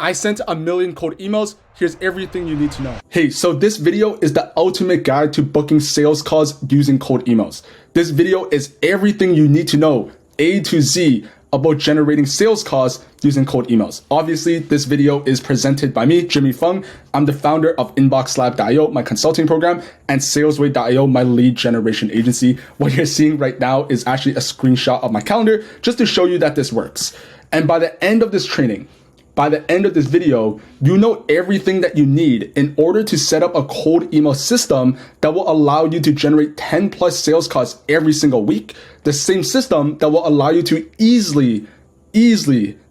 I sent 1 million cold emails. Here's everything you need to know. Hey, so this video is the ultimate guide to booking sales calls using cold emails. This video is everything you need to know, A to Z, about generating sales calls using cold emails. Obviously, this video is presented by me, Jimmy Fung. I'm the founder of InboxLab.io, my consulting program, and SalesWay.io, my lead generation agency. What you're seeing right now is actually a screenshot of my calendar just to show you that this works. And by the end of this training, by the end of this video, you know everything that you need in order to set up a cold email system that will allow you to generate 10 plus sales calls every single week. The same system that will allow you to easily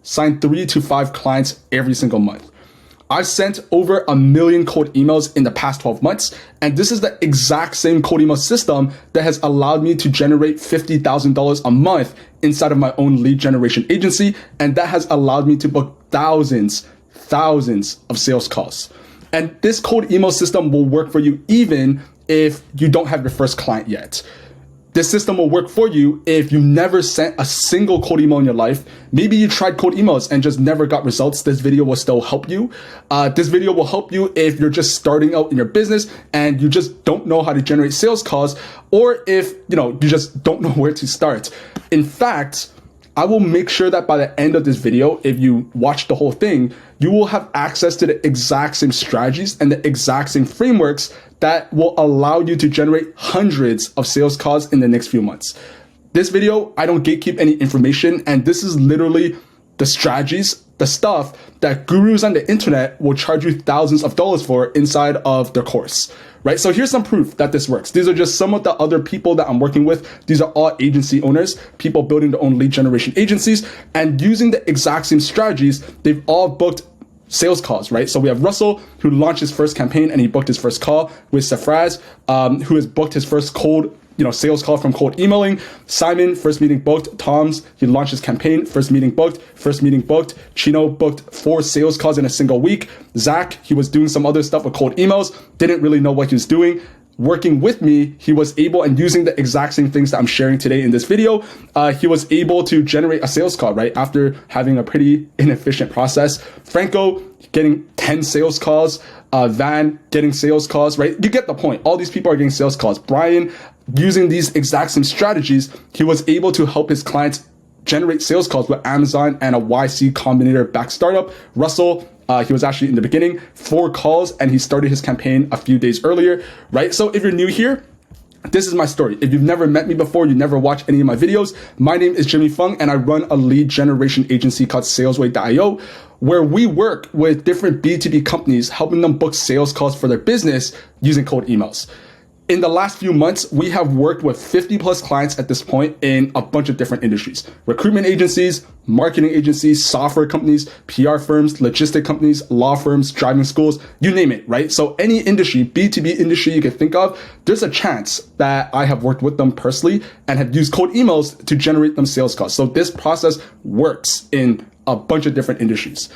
sign 3 to 5 clients every single month. I've sent over 1 million cold emails in the past 12 months, and this is the exact same cold email system that has allowed me to generate $50,000 a month inside of my own lead generation agency, and that has allowed me to book thousands of sales calls. And this cold email system will work for you even if you don't have your first client yet. This system will work for you if you never sent a single cold email in your life. Maybe you tried cold emails and just never got results. This video will still help you. This video will help you if you're just starting out in your business and you just don't know how to generate sales calls, or if you just don't know where to start. In fact, I will make sure that by the end of this video, if you watch the whole thing, you will have access to the exact same strategies and the exact same frameworks that will allow you to generate hundreds of sales calls in the next few months. This video, I don't gatekeep any information, and this is literally the strategies, the stuff that gurus on the internet will charge you thousands of dollars for inside of their course, right? So here's some proof that this works. These are just some of the other people that I'm working with. These are all agency owners, people building their own lead generation agencies, and using the exact same strategies, they've all booked sales calls, right? So we have Russell, who launched his first campaign and he booked his first call with Safraz, who has booked his first cold sales call from cold emailing. Simon, first meeting booked. Tom's, he launched his campaign, first meeting booked. Chino booked 4 sales calls in a single week. Zach, he was doing some other stuff with cold emails, didn't really know what he was doing. Working with me, he was able, and using the exact same things that I'm sharing today in this video, he was able to generate a sales call, right? After having a pretty inefficient process. Franco getting 10 sales calls, Van getting sales calls, right? You get the point. All these people are getting sales calls. Brian, using these exact same strategies, he was able to help his clients generate sales calls with Amazon and a YC Combinator backed startup. Russell, he was actually in the beginning, 4 calls, and he started his campaign a few days earlier, right? So if you're new here, this is my story. If you've never met me before, you never watched any of my videos, my name is Jimmy Fung, and I run a lead generation agency called SalesWay.io, where we work with different B2B companies, helping them book sales calls for their business using cold emails. In the last few months, we have worked with 50 plus clients at this point in a bunch of different industries: recruitment agencies, marketing agencies, software companies, PR firms, logistic companies, law firms, driving schools, you name it, right? So any industry, B2B industry you can think of, there's a chance that I have worked with them personally and have used cold emails to generate them sales calls. So this process works in a bunch of different industries.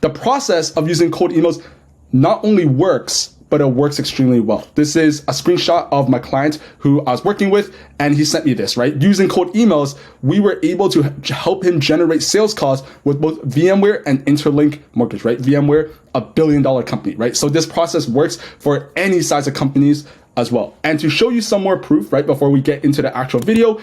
The process of using cold emails not only works, but it works extremely well. This is a screenshot of my client who I was working with, and he sent me this, right? Using cold emails, we were able to help him generate sales calls with both VMware and Interlink Mortgage, right? VMware, $1 billion company, right? So this process works for any size of companies as well. And to show you some more proof, right, before we get into the actual video,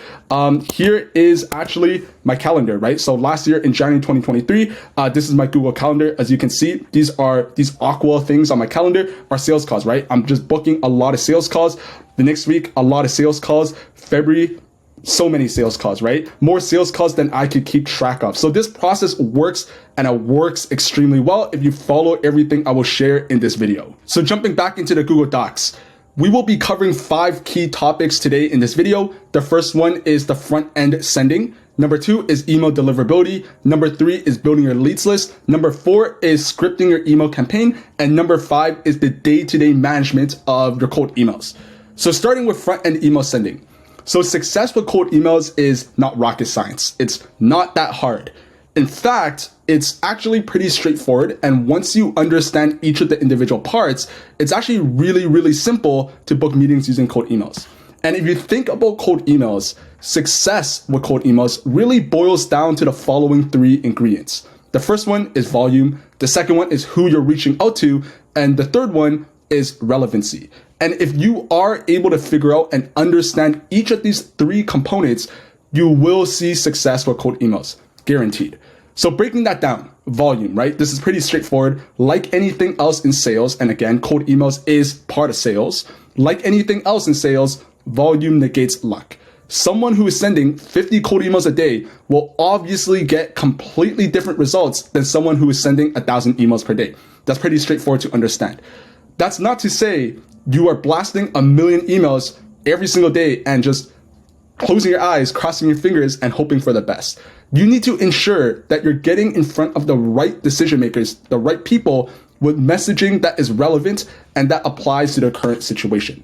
here is actually my calendar, right? So last year in January 2023, this is my Google Calendar. As you can see, these aqua things on my calendar are sales calls, right? I'm just booking a lot of sales calls. The next week, a lot of sales calls. February, so many sales calls, right? More sales calls than I could keep track of. So this process works, and it works extremely well if you follow everything I will share in this video. So jumping back into the Google Docs, we will be covering 5 key topics today in this video. The first one is the front end sending. Number 2 is email deliverability. Number 3 is building your leads list. Number 4 is scripting your email campaign. And number 5 is the day-to-day management of your cold emails. So starting with front end email sending. So success with cold emails is not rocket science. It's not that hard. In fact, it's actually pretty straightforward. And once you understand each of the individual parts, it's actually really simple to book meetings using cold emails. And if you think about cold emails, success with cold emails really boils down to the following 3 ingredients. The first one is volume. The second one is who you're reaching out to. And the third one is relevancy. And if you are able to figure out and understand each of these three components, you will see success with cold emails, guaranteed. So breaking that down, volume, right? This is pretty straightforward. Like anything else in sales, and again, cold emails is part of sales. Like anything else in sales, volume negates luck. Someone who is sending 50 cold emails a day will obviously get completely different results than someone who is sending 1,000 emails per day. That's pretty straightforward to understand. That's not to say you are blasting 1,000,000 emails every single day and just closing your eyes, crossing your fingers, and hoping for the best. You need to ensure that you're getting in front of the right decision makers, the right people with messaging that is relevant and that applies to their current situation.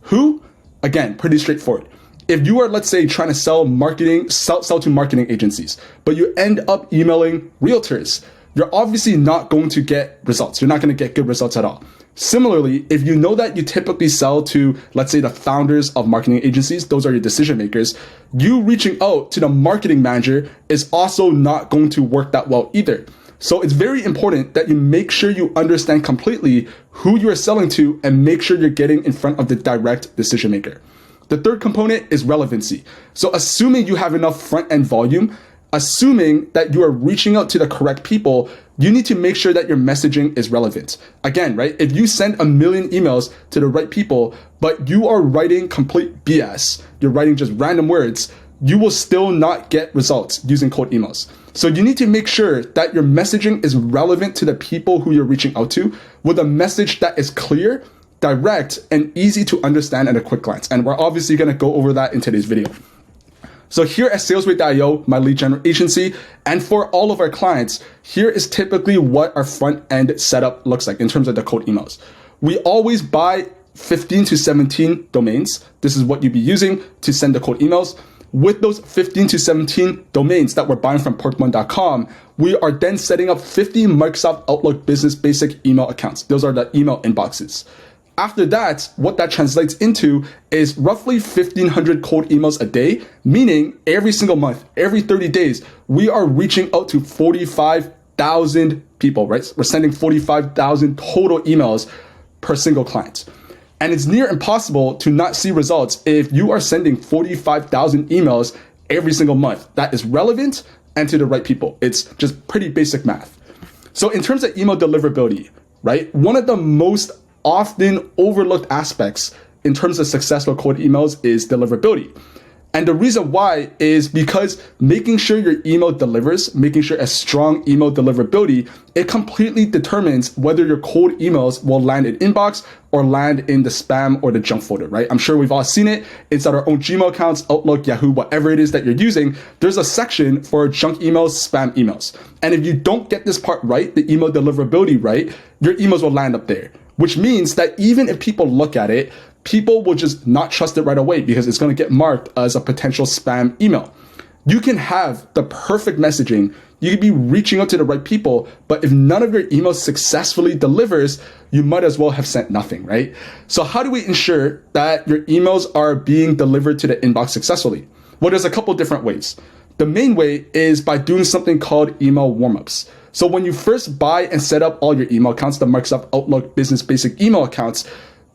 Who? Again, pretty straightforward. If you are, let's say, trying to sell to marketing agencies, but you end up emailing realtors, you're obviously not going to get results. You're not going to get good results at all. Similarly, if you know that you typically sell to, let's say, the founders of marketing agencies, those are your decision makers, you reaching out to the marketing manager is also not going to work that well either. So it's very important that you make sure you understand completely who you are selling to and make sure you're getting in front of the direct decision maker. The third component is relevancy. So assuming you have enough front-end volume, assuming that you are reaching out to the correct people, you need to make sure that your messaging is relevant. Again, right? If you send 1,000,000 emails to the right people, but you are writing complete BS, you're writing just random words, you will still not get results using cold emails. So you need to make sure that your messaging is relevant to the people who you're reaching out to with a message that is clear, direct, and easy to understand at a quick glance. And we're obviously going to go over that in today's video. So here at SalesRate.io, my lead generation agency, and for all of our clients, here is typically what our front end setup looks like in terms of the cold emails. We always buy 15 to 17 domains. This is what you'd be using to send the cold emails. With those 15 to 17 domains that we're buying from porkbun.com, we are then setting up 50 Microsoft Outlook Business Basic email accounts. Those are the email inboxes. After that, what that translates into is roughly 1,500 cold emails a day, meaning every single month, every 30 days, we are reaching out to 45,000 people, right? We're sending 45,000 total emails per single client. And it's near impossible to not see results if you are sending 45,000 emails every single month. That is relevant and to the right people. It's just pretty basic math. So in terms of email deliverability, right? One of the most often overlooked aspects in terms of success with cold emails is deliverability. And the reason why is because making sure your email delivers, making sure a strong email deliverability, it completely determines whether your cold emails will land in inbox or land in the spam or the junk folder, right? I'm sure we've all seen it. It's at our own Gmail accounts, Outlook, Yahoo, whatever it is that you're using. There's a section for junk emails, spam emails. And if you don't get this part right, the email deliverability right, your emails will land up there, which means that even if people look at it, people will just not trust it right away because it's going to get marked as a potential spam email. You can have the perfect messaging. You could be reaching out to the right people, but if none of your emails successfully delivers, you might as well have sent nothing, right? So how do we ensure that your emails are being delivered to the inbox successfully? Well, there's a couple different ways. The main way is by doing something called email warmups. So when you first buy and set up all your email accounts, the Microsoft Outlook Business Basic email accounts,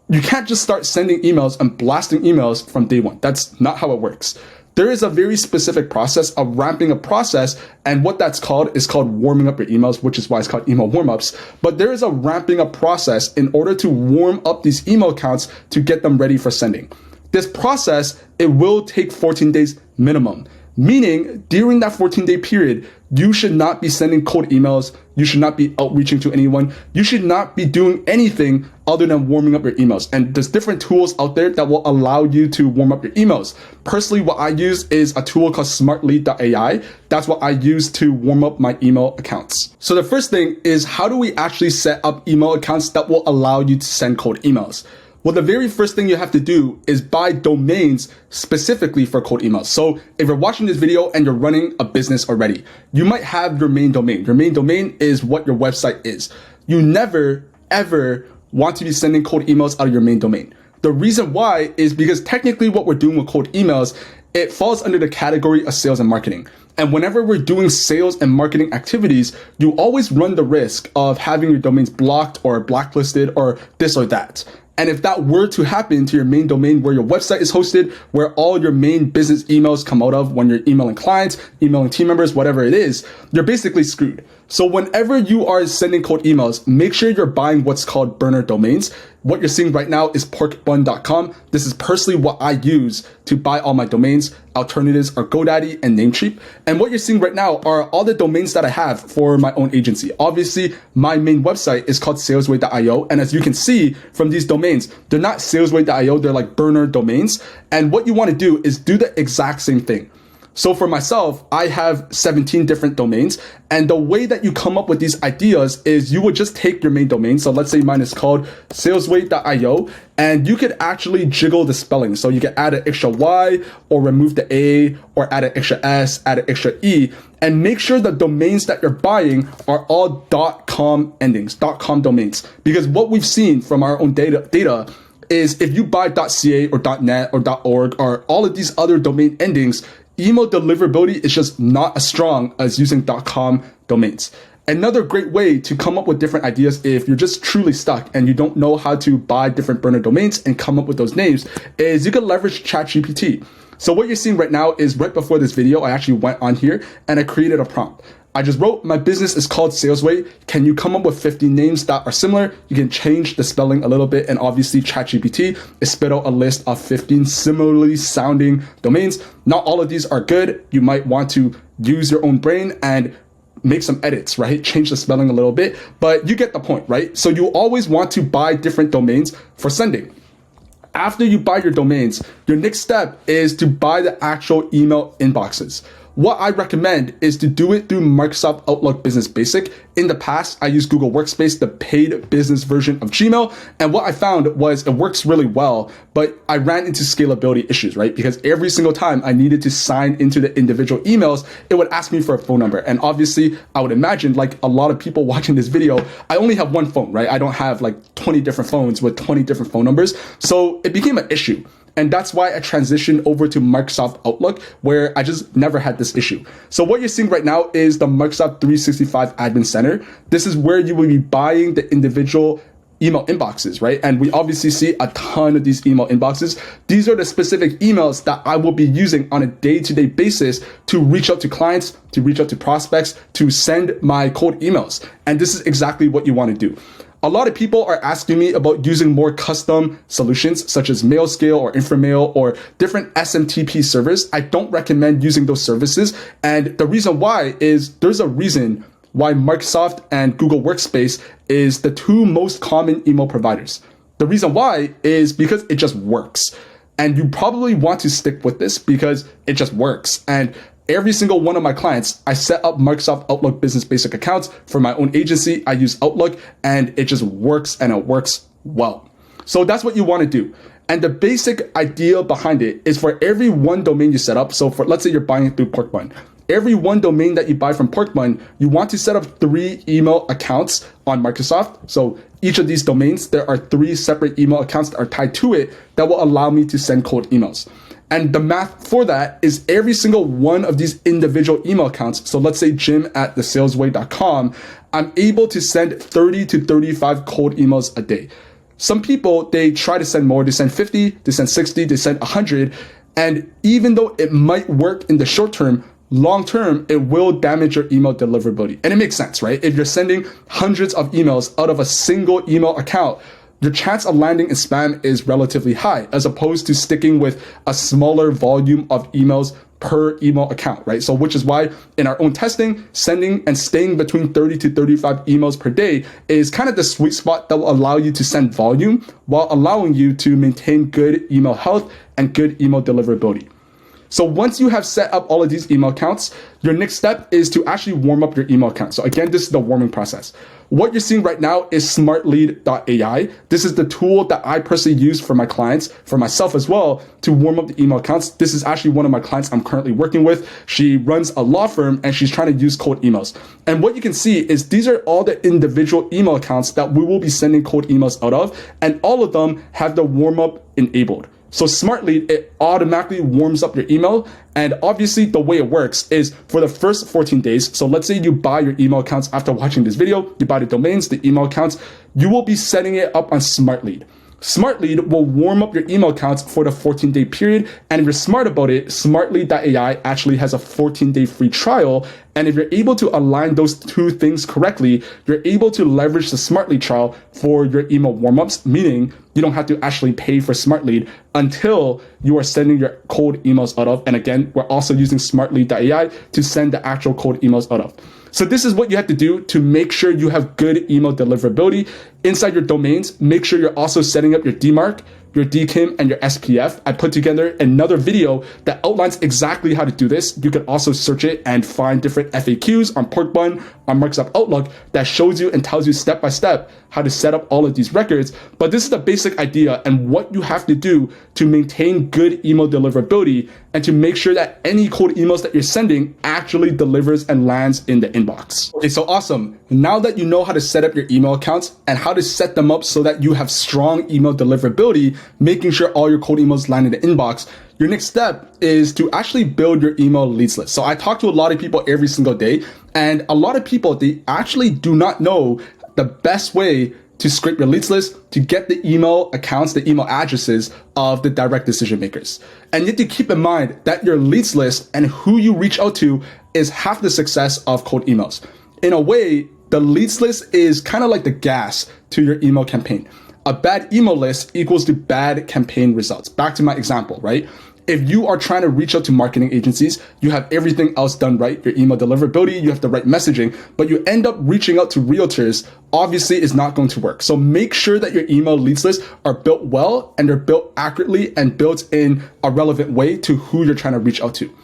you can't just start sending emails and blasting emails from day one. That's not how it works. There is a very specific process, a ramping up process, and what that's called is called warming up your emails, which is why it's called email warmups. But there is a ramping up process in order to warm up these email accounts to get them ready for sending. This process, it will take 14 days minimum, meaning during that 14-day period, you should not be sending cold emails. You should not be outreaching to anyone. You should not be doing anything other than warming up your emails. And there's different tools out there that will allow you to warm up your emails. Personally, what I use is a tool called smartlead.ai. That's what I use to warm up my email accounts. So the first thing is, how do we actually set up email accounts that will allow you to send cold emails? Well, the very first thing you have to do is buy domains specifically for cold emails. So if you're watching this video and you're running a business already, you might have your main domain. Your main domain is what your website is. You never, ever want to be sending cold emails out of your main domain. The reason why is because technically what we're doing with cold emails, it falls under the category of sales and marketing. And whenever we're doing sales and marketing activities, you always run the risk of having your domains blocked or blacklisted or this or that. And if that were to happen to your main domain where your website is hosted, where all your main business emails come out of when you're emailing clients, emailing team members, whatever it is, you're basically screwed. So whenever you are sending cold emails, make sure you're buying what's called burner domains. What you're seeing right now is porkbun.com. This is personally what I use to buy all my domains. Alternatives are GoDaddy and Namecheap. And what you're seeing right now are all the domains that I have for my own agency. Obviously, my main website is called salesway.io. And as you can see from these domains, they're not salesway.io, they're like burner domains. And what you want to do is do the exact same thing. So for myself, I have 17 different domains. And the way that you come up with these ideas is you would just take your main domain. So let's say mine is called salesway.io, and you could actually jiggle the spelling. So you can add an extra Y or remove the A or add an extra S, add an extra E, and make sure the domains that you're buying are all .com endings, .com domains. Because what we've seen from our own data is if you buy .ca or .net or .org or all of these other domain endings, email deliverability is just not as strong as using .com domains. Another great way to come up with different ideas if you're just truly stuck and you don't know how to buy different burner domains and come up with those names is you can leverage ChatGPT. So what you're seeing right now is right before this video, I actually went on here and I created a prompt. I just wrote, my business is called Salesway. Can you come up with 50 names that are similar? You can change the spelling a little bit, and obviously ChatGPT is spit out a list of 15 similarly sounding domains. Not all of these are good. You might want to use your own brain and make some edits, right? Change the spelling a little bit, but you get the point, right? So you always want to buy different domains for sending. After you buy your domains, your next step is to buy the actual email inboxes. What I recommend is to do it through Microsoft Outlook Business Basic. In the past, I used Google Workspace, the paid business version of Gmail. And what I found was it works really well, but I ran into scalability issues, right? Because every single time I needed to sign into the individual emails, it would ask me for a phone number. And obviously, I would imagine, like a lot of people watching this video, I only have one phone, right? I don't have like 20 different phones with 20 different phone numbers. So it became an issue. And that's why I transitioned over to Microsoft Outlook, where I just never had this issue. So what you're seeing right now is the Microsoft 365 Admin Center. This is where you will be buying the individual email inboxes, right? And we obviously see a ton of these email inboxes. These are the specific emails that I will be using on a day-to-day basis to reach out to clients, to reach out to prospects, to send my cold emails. And this is exactly what you want to do. A lot of people are asking me about using more custom solutions such as MailScale or InfraMail or different SMTP servers. I don't recommend using those services. And the reason why is there's a reason why Microsoft and Google Workspace is the two most common email providers. The reason why is because it just works. And you probably want to stick with this because it just works. And every single one of my clients, I set up Microsoft Outlook Business Basic accounts. For my own agency, I use Outlook, and it just works, and it works well. So that's what you want to do. And the basic idea behind it is for every one domain you set up, so for let's say you're buying it through Porkbun, every one domain that you buy from Porkbun, you want to set up 3 email accounts on Microsoft. So each of these domains, there are 3 separate email accounts that are tied to it that will allow me to send cold emails. And the math for that is every single one of these individual email accounts. So let's say jim@thesalesway.com, I'm able to send 30 to 35 cold emails a day. Some people, they try to send more. They send 50, they send 60, they send 100. And even though it might work in the short term, long term, it will damage your email deliverability. And it makes sense, right? If you're sending hundreds of emails out of a single email account, your chance of landing in spam is relatively high, as opposed to sticking with a smaller volume of emails per email account, right? So which is why in our own testing, sending and staying between 30 to 35 emails per day is kind of the sweet spot that will allow you to send volume while allowing you to maintain good email health and good email deliverability. So once you have set up all of these email accounts, your next step is to actually warm up your email account. So again, this is the warming process. What you're seeing right now is smartlead.ai. This is the tool that I personally use for my clients, for myself as well, to warm up the email accounts. This is actually one of my clients I'm currently working with. She runs a law firm and she's trying to use cold emails. And what you can see is these are all the individual email accounts that we will be sending cold emails out of, and all of them have the warm up enabled. So Smart Lead, it automatically warms up your email. And obviously the way it works is for the first 14 days. So let's say you buy your email accounts after watching this video, you buy the domains, the email accounts, you will be setting it up on Smart Lead. Smart Lead will warm up your email accounts for the 14-day period. And if you're smart about it, smartlead.ai actually has a 14-day free trial. And if you're able to align those two things correctly, you're able to leverage the Smart Lead trial for your email warmups, meaning you don't have to actually pay for Smart Lead until you are sending your cold emails out of. And again, we're also using smartlead.ai to send the actual cold emails out of. So this is what you have to do to make sure you have good email deliverability inside your domains. Make sure you're also setting up your DMARC, your DKIM, and your SPF. I put together another video that outlines exactly how to do this. You can also search it and find different FAQs on Porkbun, on Microsoft Outlook that shows you and tells you step by step how to set up all of these records. But this is the basic idea and what you have to do to maintain good email deliverability and to make sure that any cold emails that you're sending actually delivers and lands in the inbox. Okay, so awesome. Now that you know how to set up your email accounts and how to set them up so that you have strong email deliverability, making sure all your cold emails land in the inbox, your next step is to actually build your email leads list. So I talk to a lot of people every single day, and a lot of people, they actually do not know the best way to scrape your leads list to get the email accounts, the email addresses of the direct decision makers. And you have to keep in mind that your leads list and who you reach out to is half the success of cold emails. In a way, the leads list is kind of like the gas to your email campaign. A bad email list equals to bad campaign results. Back to my example, right? If you are trying to reach out to marketing agencies, you have everything else done right, your email deliverability, you have the right messaging, but you end up reaching out to realtors, obviously it's not going to work. So make sure that your email leads lists are built well and they're built accurately and built in a relevant way to who you're trying to reach out to.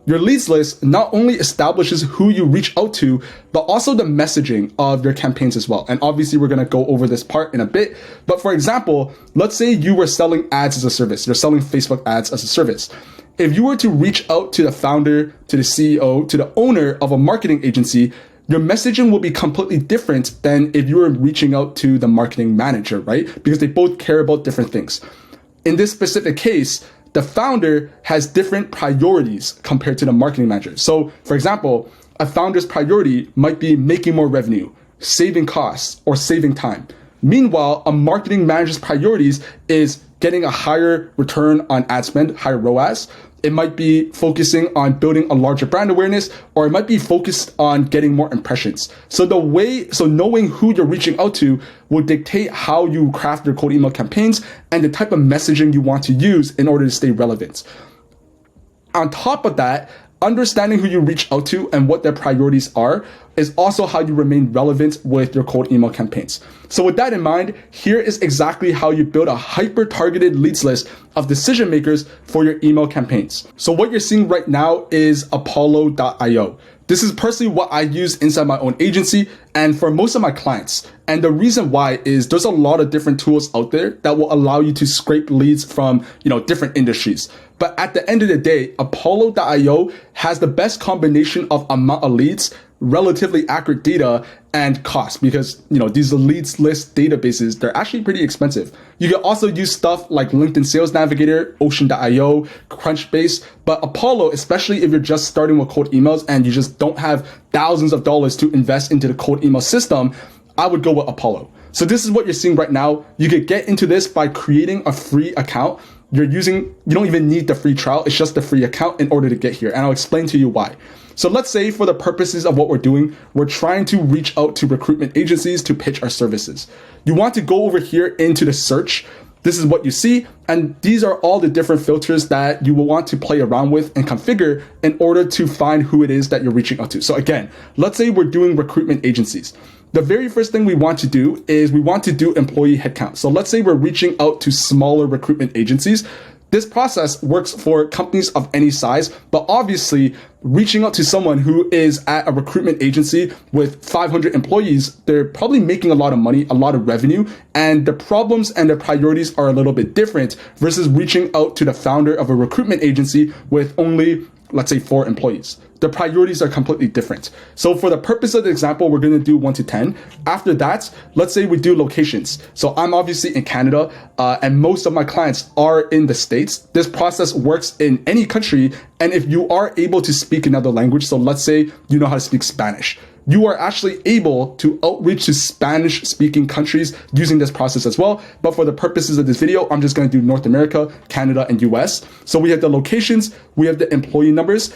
Your leads list not only establishes who you reach out to, but also the messaging of your campaigns as well. And obviously we're gonna go over this part in a bit. But for example, let's say you were selling ads as a service. You're selling Facebook ads as a service. If you were to reach out to the founder, to the CEO, to the owner of a marketing agency, your messaging will be completely different than if you were reaching out to the marketing manager, right? Because they both care about different things. In this specific case, the founder has different priorities compared to the marketing manager. So for example, a founder's priority might be making more revenue, saving costs, or saving time. Meanwhile, a marketing manager's priorities is getting a higher return on ad spend, higher ROAS. It might be focusing on building a larger brand awareness, or it might be focused on getting more impressions. So knowing who you're reaching out to will dictate how you craft your cold email campaigns and the type of messaging you want to use in order to stay relevant. On top of that, understanding who you reach out to and what their priorities are is also how you remain relevant with your cold email campaigns. So with that in mind, here is exactly how you build a hyper-targeted leads list of decision makers for your email campaigns. So what you're seeing right now is Apollo.io. This is personally what I use inside my own agency and for most of my clients. And the reason why is there's a lot of different tools out there that will allow you to scrape leads from, different industries. But at the end of the day, Apollo.io has the best combination of amount of leads, relatively accurate data, and cost, because these leads list databases, they're actually pretty expensive. You can also use stuff like LinkedIn Sales Navigator, Ocean.io, Crunchbase, but Apollo, especially if you're just starting with cold emails and you just don't have thousands of dollars to invest into the cold email system, I would go with Apollo. So this is what you're seeing right now. You could get into this by creating a free account. You don't even need the free trial. It's just the free account in order to get here. And I'll explain to you why. So let's say for the purposes of what we're doing, we're trying to reach out to recruitment agencies to pitch our services. You want to go over here into the search. This is what you see. And these are all the different filters that you will want to play around with and configure in order to find who it is that you're reaching out to. So again, let's say we're doing recruitment agencies. The very first thing we want to do is we want to do employee headcount. So let's say we're reaching out to smaller recruitment agencies. This process works for companies of any size, but obviously reaching out to someone who is at a recruitment agency with 500 employees, they're probably making a lot of money, a lot of revenue, and the problems and the priorities are a little bit different versus reaching out to the founder of a recruitment agency with only, let's say, 4 employees. the priorities are completely different. So for the purpose of the example, we're going to do 1 to 10. After that, let's say we do locations. So I'm obviously in Canada, and most of my clients are in the States. This process works in any country. And if you are able to speak another language, so let's say you know how to speak Spanish, you are actually able to outreach to Spanish speaking countries using this process as well. But for the purposes of this video, I'm just going to do North America, Canada, and US. So we have the locations, we have the employee numbers,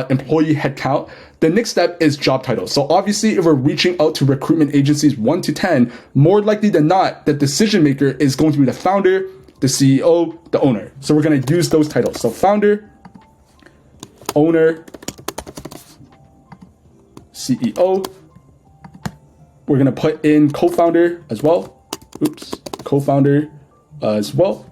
employee headcount. The next step is job title. So obviously, if we're reaching out to recruitment agencies 1 to 10, more likely than not, the decision maker is going to be the founder, the CEO, the owner. So we're going to use those titles. So founder, owner, CEO. We're going to put in co-founder as well. Co-founder as well.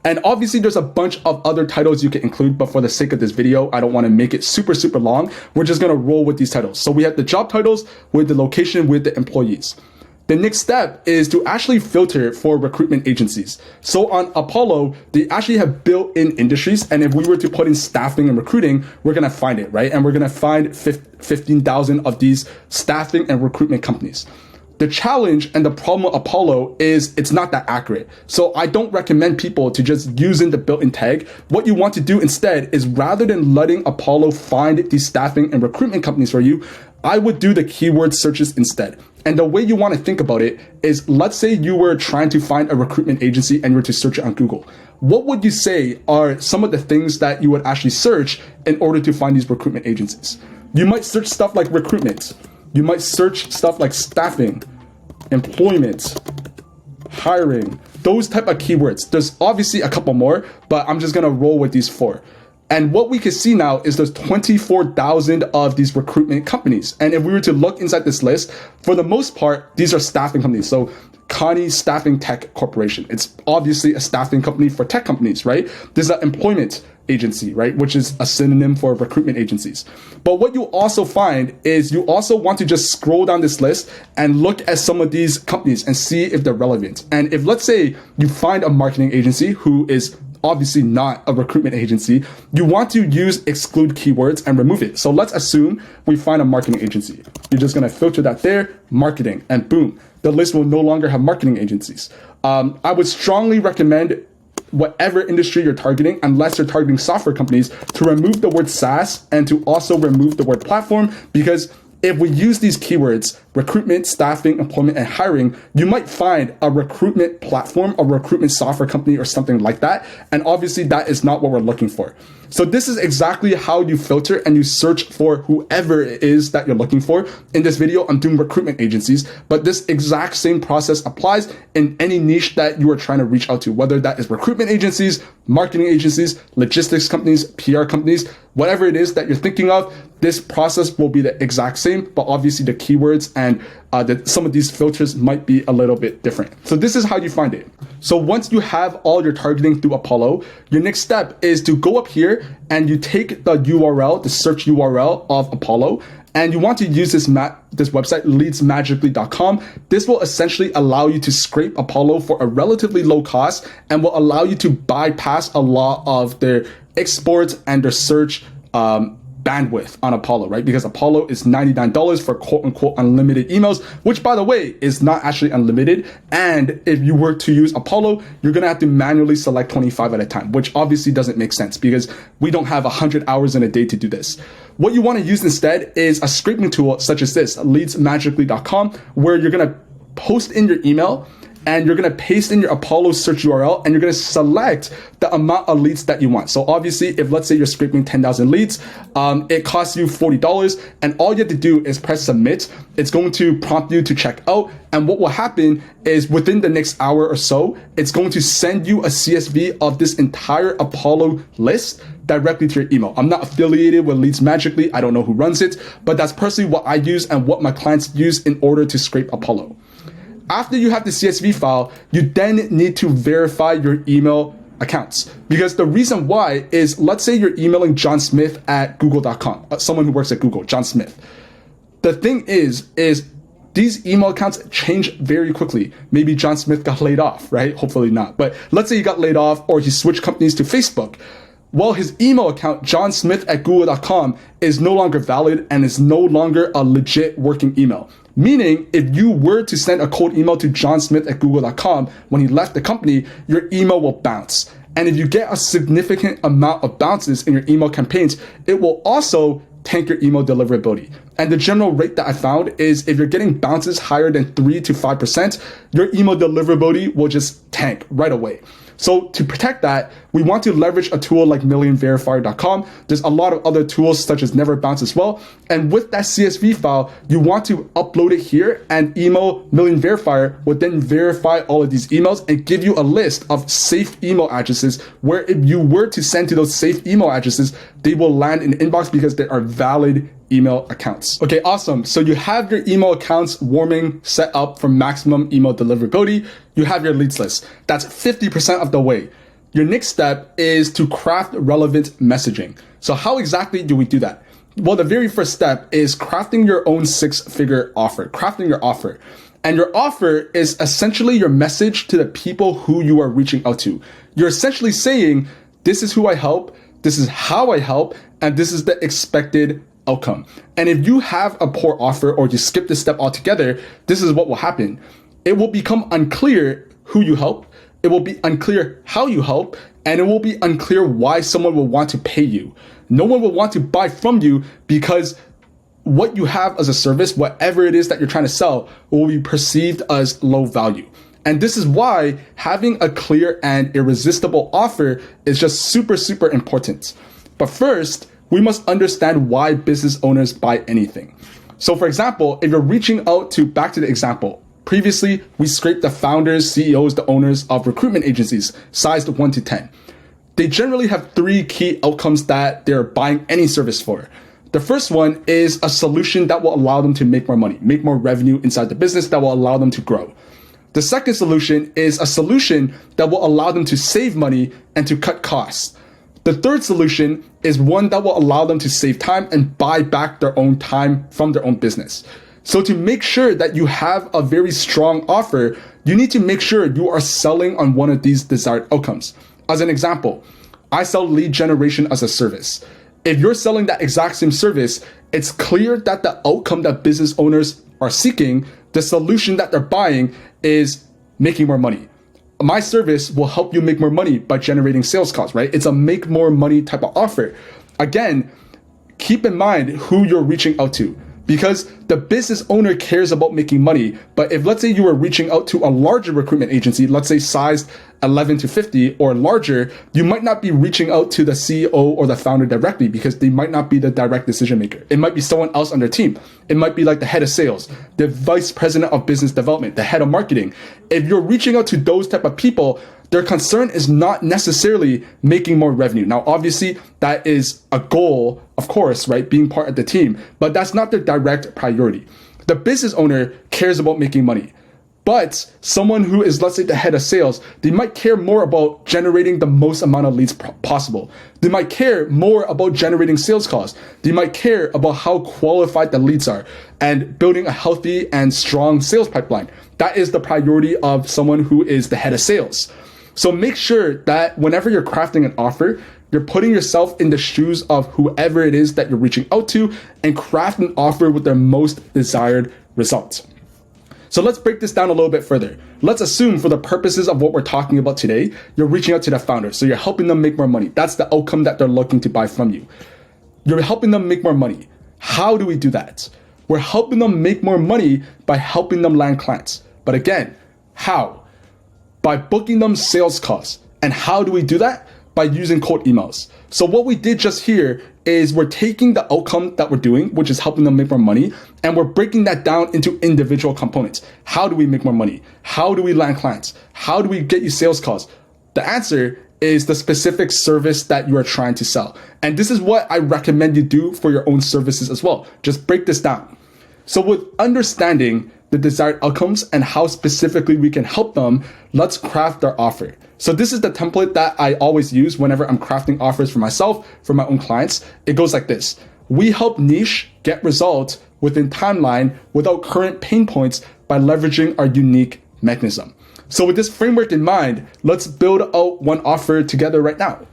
And obviously there's a bunch of other titles you can include, but for the sake of this video, I don't want to make it super long. We're just going to roll with these titles. So we have the job titles with the location with the employees. The next step is to actually filter for recruitment agencies. So on Apollo, they actually have built-in industries. And if we were to put in staffing and recruiting, we're going to find it, right? And we're going to find 15,000 of these staffing and recruitment companies. The challenge and the problem with Apollo is it's not that accurate. So I don't recommend people to just use in the built-in tag. What you want to do instead is, rather than letting Apollo find these staffing and recruitment companies for you, I would do the keyword searches instead. And the way you want to think about it is, let's say you were trying to find a recruitment agency and you were to search it on Google. What would you say are some of the things that you would actually search in order to find these recruitment agencies? You might search stuff like recruitment. You might search stuff like staffing, employment, hiring, those type of keywords. There's obviously a couple more, but I'm just gonna roll with these 4. And what we can see now is there's 24,000 of these recruitment companies. And if we were to look inside this list, for the most part, these are staffing companies. So Connie Staffing Tech Corporation. It's obviously a staffing company for tech companies, right? There's an employment agency, right? Which is a synonym for recruitment agencies. But what you also find is you also want to just scroll down this list and look at some of these companies and see if they're relevant. And if, let's say, you find a marketing agency who is obviously not a recruitment agency, you want to use exclude keywords and remove it. So let's assume we find a marketing agency. You're just going to filter that there, marketing, and boom, the list will no longer have marketing agencies. I would strongly recommend whatever industry you're targeting, unless you're targeting software companies, to remove the word SaaS and to also remove the word platform, because if we use these keywords, recruitment, staffing, employment, and hiring, you might find a recruitment platform, a recruitment software company, or something like that. And obviously that is not what we're looking for. So this is exactly how you filter and you search for whoever it is that you're looking for. In this video, I'm doing recruitment agencies, but this exact same process applies in any niche that you are trying to reach out to, whether that is recruitment agencies, marketing agencies, logistics companies, PR companies, whatever it is that you're thinking of, this process will be the exact same, but obviously the keywords and some of these filters might be a little bit different. So this is how you find it. So once you have all your targeting through Apollo, your next step is to go up here and you take the URL, the search URL of Apollo, and you want to use this website, leadsmagically.com. This will essentially allow you to scrape Apollo for a relatively low cost and will allow you to bypass a lot of their exports and their search bandwidth on Apollo, right? Because Apollo is $99 for quote unquote unlimited emails, which by the way is not actually unlimited. And if you were to use Apollo, you're gonna have to manually select 25 at a time, which obviously doesn't make sense because we don't have 100 hours in a day to do this. What you wanna use instead is a scraping tool such as this, leadsmagically.com, where you're gonna post in your email and you're gonna paste in your Apollo search URL and you're gonna select the amount of leads that you want. So obviously, if let's say you're scraping 10,000 leads, it costs you $40 and all you have to do is press submit. It's going to prompt you to check out. And what will happen is within the next hour or so, it's going to send you a CSV of this entire Apollo list directly to your email. I'm not affiliated with Leads Magically. I don't know who runs it, but that's personally what I use and what my clients use in order to scrape Apollo. After you have the CSV file, you then need to verify your email accounts. Because the reason why is, let's say you're emailing John Smith at google.com, someone who works at Google, John Smith. The thing is these email accounts change very quickly. Maybe John Smith got laid off, right? Hopefully not. But let's say he got laid off or he switched companies to Facebook. Well, his email account, johnsmith@google.com, is no longer valid and is no longer a legit working email. Meaning, if you were to send a cold email to johnsmith@google.com when he left the company, your email will bounce. And if you get a significant amount of bounces in your email campaigns, it will also tank your email deliverability. And the general rate that I found is if you're getting bounces higher than 3 to 5%, your email deliverability will just tank right away. So to protect that, we want to leverage a tool like millionverifier.com. There's a lot of other tools such as Never Bounce as well. And with that CSV file, you want to upload it here, and email Million Verifier will then verify all of these emails and give you a list of safe email addresses where if you were to send to those safe email addresses, they will land in the inbox because they are valid email accounts. Okay, awesome. So you have your email accounts warming set up for maximum email deliverability. You have your leads list. That's 50% of the way. Your next step is to craft relevant messaging. So how exactly do we do that? Well, the very first step is crafting your own 6-figure offer, crafting your offer. And your offer is essentially your message to the people who you are reaching out to. You're essentially saying, this is who I help, this is how I help, and this is the expected outcome. And if you have a poor offer or you skip this step altogether, this is what will happen. It will become unclear who you help, it will be unclear how you help, and it will be unclear why someone will want to pay you. No one will want to buy from you because what you have as a service, whatever it is that you're trying to sell, will be perceived as low value. And this is why having a clear and irresistible offer is just super, super important. But first, we must understand why business owners buy anything. So for example, if you're reaching out to, back to the example, previously we scraped the founders, CEOs, the owners of recruitment agencies, sized 1 to 10. They generally have 3 key outcomes that they're buying any service for. The first one is a solution that will allow them to make more money, make more revenue inside the business that will allow them to grow. The second solution is a solution that will allow them to save money and to cut costs. The third solution is one that will allow them to save time and buy back their own time from their own business. So to make sure that you have a very strong offer, you need to make sure you are selling on one of these desired outcomes. As an example, I sell lead generation as a service. If you're selling that exact same service, it's clear that the outcome that business owners are seeking, the solution that they're buying, is making more money. My service will help you make more money by generating sales calls, right? It's a make more money type of offer. Again, keep in mind who you're reaching out to, because the business owner cares about making money. But if, let's say, you were reaching out to a larger recruitment agency, let's say sized 11 to 50 or larger, you might not be reaching out to the CEO or the founder directly because they might not be the direct decision maker. It might be someone else on their team. It might be like the head of sales, the vice president of business development, the head of marketing. If you're reaching out to those type of people, their concern is not necessarily making more revenue. Now, obviously, that is a goal, of course, right? Being part of the team, but that's not their direct priority. The business owner cares about making money. But someone who is, let's say, the head of sales, they might care more about generating the most amount of leads possible. They might care more about generating sales calls. They might care about how qualified the leads are and building a healthy and strong sales pipeline. That is the priority of someone who is the head of sales. So make sure that whenever you're crafting an offer, you're putting yourself in the shoes of whoever it is that you're reaching out to and craft an offer with their most desired results. So let's break this down a little bit further. Let's assume for the purposes of what we're talking about today, you're reaching out to the founder. So you're helping them make more money. That's the outcome that they're looking to buy from you. You're helping them make more money. How do we do that? We're helping them make more money by helping them land clients. But again, how? By booking them sales calls. And how do we do that? By using cold emails. So what we did just here is we're taking the outcome that we're doing, which is helping them make more money, and we're breaking that down into individual components. How do we make more money? How do we land clients? How do we get you sales calls? The answer is the specific service that you are trying to sell. And this is what I recommend you do for your own services as well. Just break this down. So with understanding the desired outcomes and how specifically we can help them, let's craft our offer. So this is the template that I always use whenever I'm crafting offers for myself, for my own clients. It goes like this. We help niche get results within timeline without current pain points by leveraging our unique mechanism. So with this framework in mind, let's build out one offer together right now.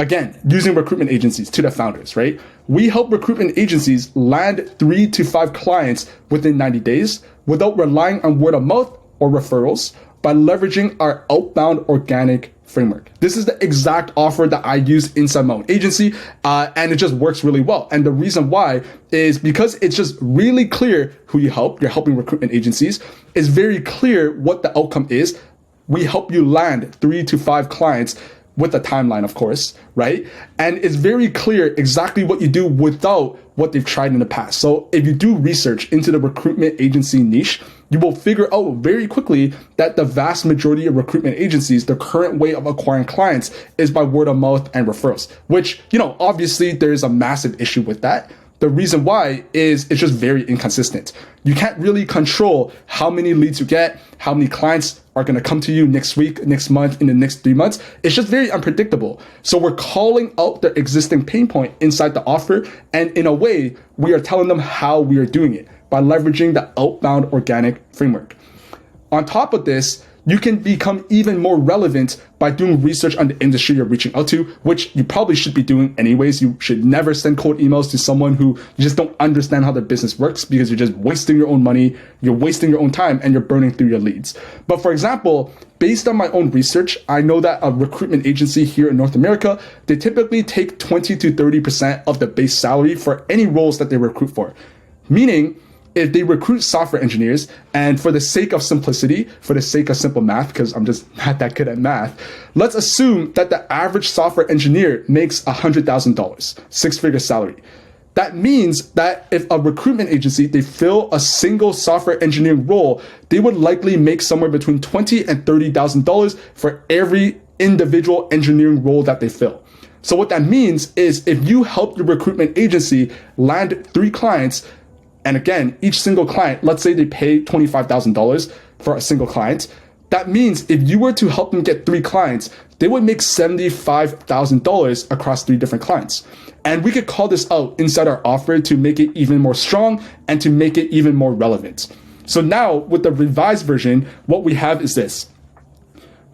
Again, using recruitment agencies to the founders, right? We help recruitment agencies land 3 to 5 clients within 90 days without relying on word of mouth or referrals by leveraging our outbound organic framework. This is the exact offer that I use inside my own agency, and it just works really well. And the reason why is because it's just really clear who you help. You're helping recruitment agencies. It's very clear what the outcome is. We help you land 3 to 5 clients with a timeline, of course, right? And it's very clear exactly what you do without what they've tried in the past. So if you do research into the recruitment agency niche, you will figure out very quickly that the vast majority of recruitment agencies, the current way of acquiring clients is by word of mouth and referrals, which, obviously there's a massive issue with that. The reason why is it's just very inconsistent. You can't really control how many leads you get, how many clients are going to come to you next week, next month, in the next 3 months. It's just very unpredictable. So we're calling out the existing pain point inside the offer. And in a way, we are telling them how we are doing it by leveraging the outbound organic framework. On top of this, you can become even more relevant by doing research on the industry you're reaching out to, which you probably should be doing anyways. You should never send cold emails to someone who you just don't understand how their business works, because you're just wasting your own money, you're wasting your own time, and you're burning through your leads. But for example, based on my own research, I know that a recruitment agency here in North America, they typically take 20 to 30% of the base salary for any roles that they recruit for. Meaning, if they recruit software engineers, and for the sake of simplicity, for the sake of simple math, because I'm just not that good at math, let's assume that the average software engineer makes $100,000, 6-figure salary. That means that if a recruitment agency, they fill a single software engineering role, they would likely make somewhere between $20,000 and $30,000 for every individual engineering role that they fill. So what that means is if you help your recruitment agency land 3 clients, and again, each single client, let's say they pay $25,000 for a single client. That means if you were to help them get 3 clients, they would make $75,000 across 3 different clients. And we could call this out inside our offer to make it even more strong and to make it even more relevant. So now with the revised version, what we have is this.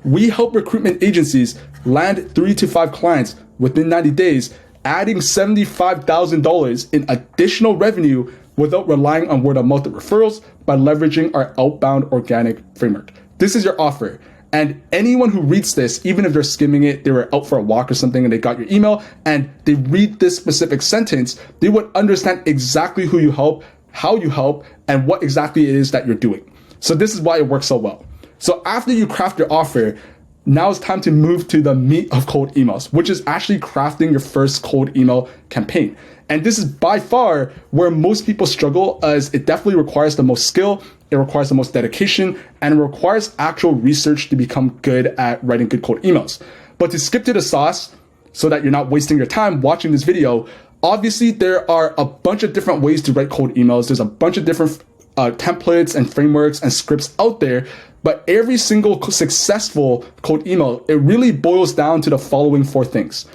We help recruitment agencies land 3 to 5 clients within 90 days, adding $75,000 in additional revenue without relying on word of mouth referrals by leveraging our outbound organic framework. This is your offer. And anyone who reads this, even if they're skimming it, they were out for a walk or something and they got your email and they read this specific sentence, they would understand exactly who you help, how you help, and what exactly it is that you're doing. So this is why it works so well. So after you craft your offer, now it's time to move to the meat of cold emails, which is actually crafting your first cold email campaign. And this is by far where most people struggle, as it definitely requires the most skill, it requires the most dedication, and it requires actual research to become good at writing good cold emails. But to skip to the sauce, so that you're not wasting your time watching this video, obviously there are a bunch of different ways to write cold emails. There's a bunch of different templates and frameworks and scripts out there, but every single successful cold email, it really boils down to the following 4 things: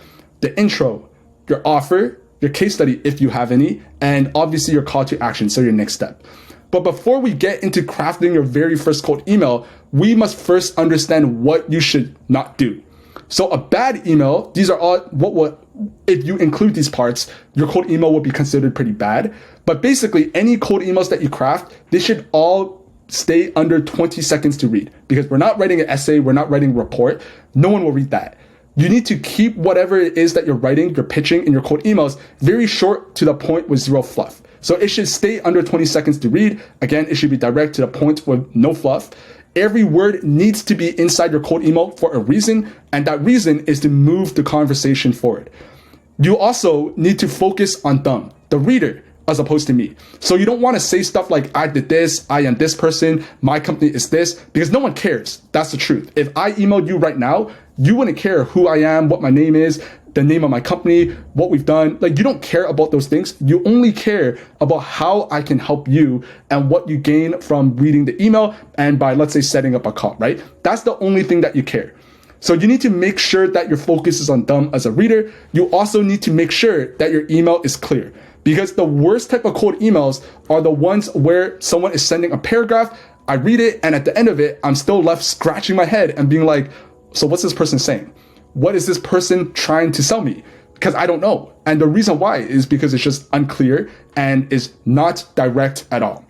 the intro, your offer, your case study if you have any, and obviously your call to action, so your next step. But before we get into crafting your very first cold email, we must first understand what you should not do. So a bad email, these are all if you include these parts, your cold email will be considered pretty bad. But basically any cold emails that you craft, they should all stay under 20 seconds to read, because we're not writing an essay, we're not writing a report. No one will read that. You need to keep whatever it is that you're writing, you're pitching in your cold emails very short, to the point, with 0 fluff. So it should stay under 20 seconds to read. Again, it should be direct to the point with no fluff. Every word needs to be inside your cold email for a reason, and that reason is to move the conversation forward. You also need to focus on them, the reader, as opposed to me. So you don't want to say stuff like, I did this, I am this person, my company is this, because no one cares. That's the truth. If I emailed you right now, you wouldn't care who I am, what my name is, the name of my company, what we've done. Like, you don't care about those things. You only care about how I can help you and what you gain from reading the email and by, let's say, setting up a call, right? That's the only thing that you care. So you need to make sure that your focus is on them as a reader. You also need to make sure that your email is clear, because the worst type of cold emails are the ones where someone is sending a paragraph, I read it, and at the end of it, I'm still left scratching my head and being like, so what's this person saying? what is this person trying to sell me? Because I don't know. And the reason why is because it's just unclear and is not direct at all.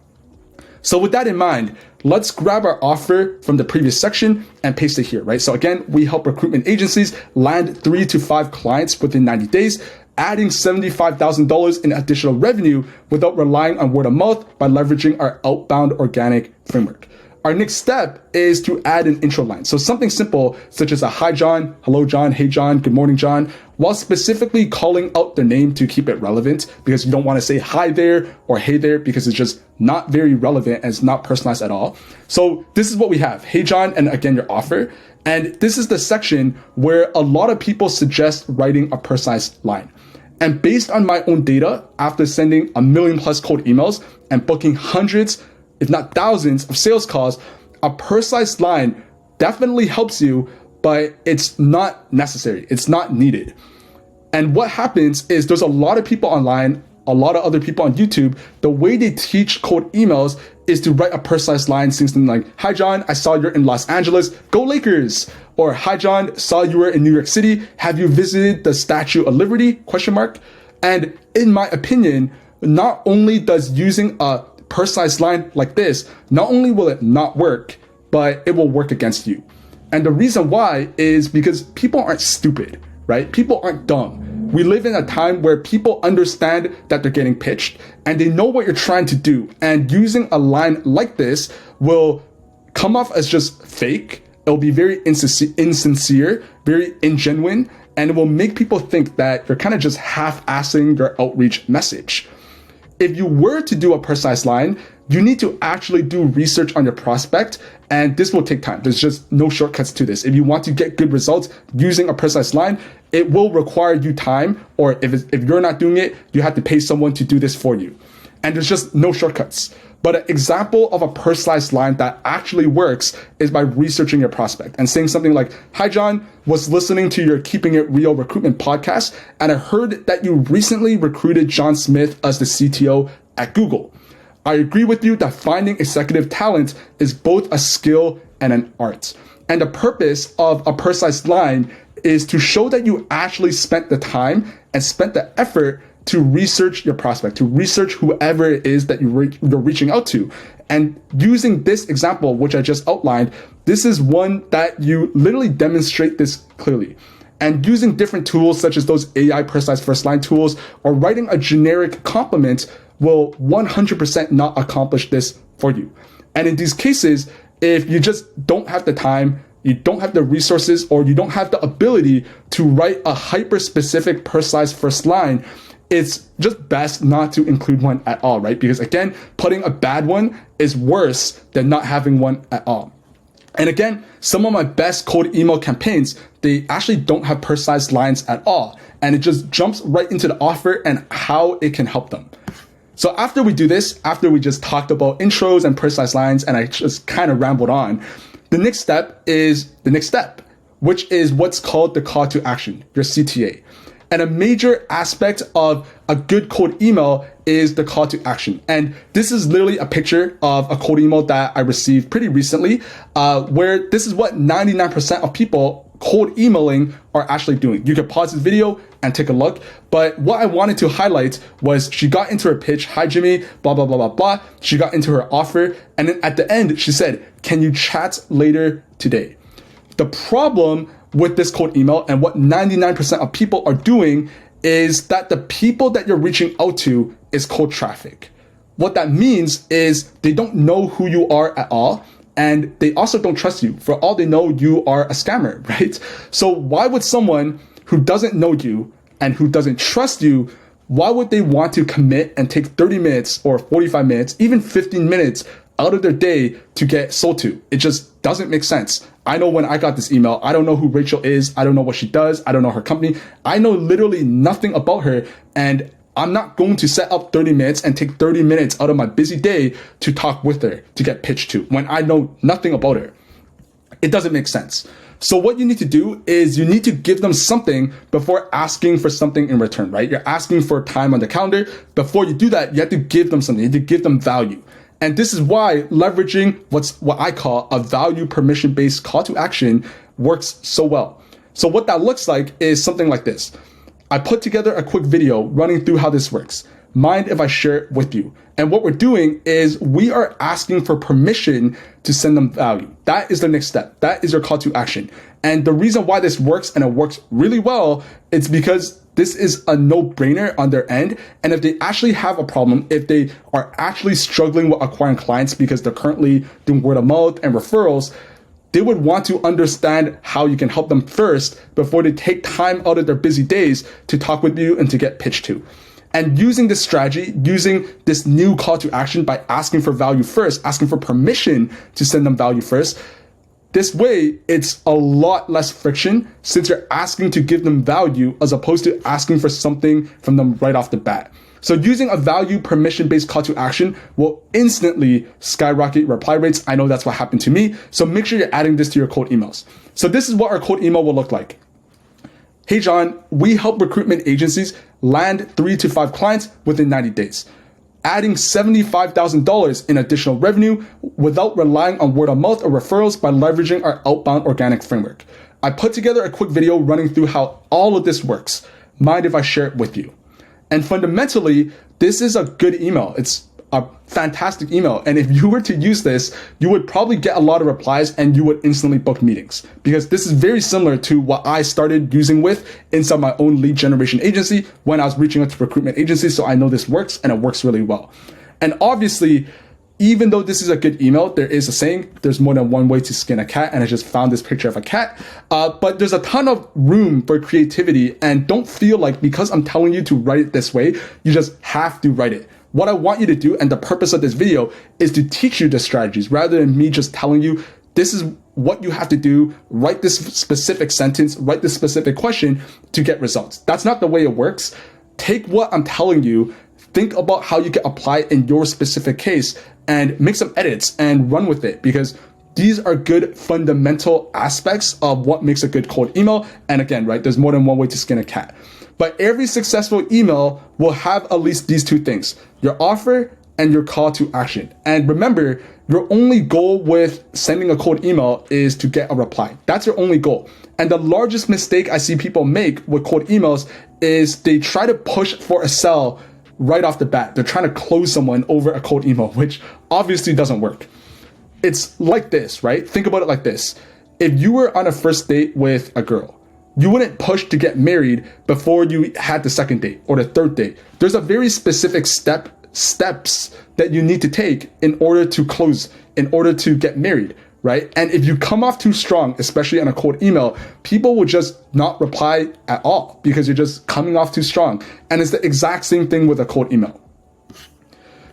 So with that in mind, let's grab our offer from the previous section and paste it here, right? So again, we help recruitment agencies land 3 to 5 clients within 90 days, adding $75,000 in additional revenue without relying on word of mouth by leveraging our outbound organic framework. Our next step is to add an intro line. So something simple such as a hi John, hello John, hey John, good morning John, while specifically calling out their name to keep it relevant, because you don't want to say hi there or hey there because it's just not very relevant and it's not personalized at all. So this is what we have. Hey John, and again, your offer. And this is the section where a lot of people suggest writing a personalized line. And based on my own data, after sending 1 million plus cold emails and booking hundreds, if not thousands of sales calls, a personalized line definitely helps you, but it's not necessary. It's not needed. And what happens is there's a lot of people online, a lot of other people on YouTube, the way they teach cold emails is to write a personalized line, saying something like, hi John, I saw you're in Los Angeles, go Lakers. Or hi John, saw you were in New York City, have you visited the Statue of Liberty? ? And in my opinion, not only does using a personalized line like this, not only will it not work, but it will work against you. And the reason why is because people aren't stupid, right? People aren't dumb. We live in a time where people understand that they're getting pitched and they know what you're trying to do. And using a line like this will come off as just fake. It'll be very insincere, very ingenuine, and it will make people think that you're kind of just half-assing your outreach message. If you were to do a personalized line, you need to actually do research on your prospect, and this will take time. There's just no shortcuts to this. If you want to get good results using a personalized line, it will require you time, or if you're not doing it, you have to pay someone to do this for you. And there's just no shortcuts. But an example of a personalized line that actually works is by researching your prospect and saying something like, hi John, was listening to your Keeping It Real recruitment podcast, and I heard that you recently recruited John Smith as the CTO at Google. I agree with you that finding executive talent is both a skill and an art. And the purpose of a personalized line is to show that you actually spent the time and spent the effort to research your prospect, to research whoever it is that you're reaching out to. And using this example, which I just outlined, this is one that you literally demonstrate this clearly. And using different tools such as those AI personalized first line tools or writing a generic compliment will 100% not accomplish this for you. And in these cases, if you just don't have the time, you don't have the resources, or you don't have the ability to write a hyper-specific personalized first line, it's just best not to include one at all, right? Because again, putting a bad one is worse than not having one at all. And again, some of my best cold email campaigns, they actually don't have personalized lines at all. And it just jumps right into the offer and how it can help them. So after we do this, after we just talked about intros and personalized lines, and I just kind of rambled on, the next step is the next step, which is what's called the call to action, your CTA. And a major aspect of a good cold email is the call to action. And this is literally a picture of a cold email that I received pretty recently, where this is what 99% of people cold emailing are actually doing. You can pause this video and take a look. But what I wanted to highlight was she got into her pitch, hi Jimmy, blah, blah, blah, blah, blah. She got into her offer. And then at the end, she said, can you chat later today? The problem with this cold email and what 99% of people are doing is that the people that you're reaching out to is cold traffic. What that means is they don't know who you are at all, and they also don't trust you. For all they know, you are a scammer, right? So why would someone who doesn't know you and who doesn't trust you, why would they want to commit and take 30 minutes or 45 minutes, even 15 minutes out of their day to get sold to? It just doesn't make sense. I know when I got this email, I don't know who Rachel is. I don't know what she does. I don't know her company. I know literally nothing about her. And I'm not going to set up 30 minutes and take 30 minutes out of my busy day to talk with her, to get pitched to, when I know nothing about her. It doesn't make sense. So what you need to do is you need to give them something before asking for something in return, right? You're asking for time on the calendar. Before you do that, you have to give them something. You have to give them value. And this is why leveraging what I call a value permission-based call to action works so well. So what that looks like is something like this. I put together a quick video running through how this works. Mind if I share it with you? And what we're doing is we are asking for permission to send them value. That is the next step. That is your call to action. And the reason why this works and it works really well, it's because this is a no-brainer on their end. And if they actually have a problem, if they are actually struggling with acquiring clients because they're currently doing word of mouth and referrals, they would want to understand how you can help them first before they take time out of their busy days to talk with you and to get pitched to. And using this strategy, using this new call to action by asking for value first, asking for permission to send them value first, this way, it's a lot less friction since you're asking to give them value as opposed to asking for something from them right off the bat. So using a value permission-based call to action will instantly skyrocket reply rates. I know that's what happened to me. So make sure you're adding this to your cold emails. So this is what our cold email will look like. Hey, John, we help recruitment agencies land 3 to 5 clients within 90 days, adding $75,000 in additional revenue without relying on word of mouth or referrals by leveraging our outbound organic framework. I put together a quick video running through how all of this works. Mind if I share it with you? And fundamentally, this is a good email. It's a fantastic email. And if you were to use this, you would probably get a lot of replies and you would instantly book meetings, because this is very similar to what I started using with inside my own lead generation agency when I was reaching out to recruitment agencies. So I know this works and it works really well. And obviously, even though this is a good email, there is a saying, there's more than one way to skin a cat. And I just found this picture of a cat. But there's a ton of room for creativity, and don't feel like because I'm telling you to write it this way, you just have to write it. What I want you to do, and the purpose of this video, is to teach you the strategies rather than me just telling you this is what you have to do, write this specific sentence, write this specific question to get results. That's not the way it works. Take what I'm telling you, think about how you can apply it in your specific case, and make some edits and run with it, because these are good fundamental aspects of what makes a good cold email. And again, right, there's more than one way to skin a cat. But every successful email will have at least these two things: your offer and your call to action. And remember, your only goal with sending a cold email is to get a reply. That's your only goal. And the largest mistake I see people make with cold emails is they try to push for a sell right off the bat. They're trying to close someone over a cold email, which obviously doesn't work. It's like this, right? Think about it like this. If you were on a first date with a girl, you wouldn't push to get married before you had the second date or the third date. There's a very specific steps that you need to take in order to close, in order to get married, right? And if you come off too strong, especially on a cold email, people will just not reply at all because you're just coming off too strong. And it's the exact same thing with a cold email.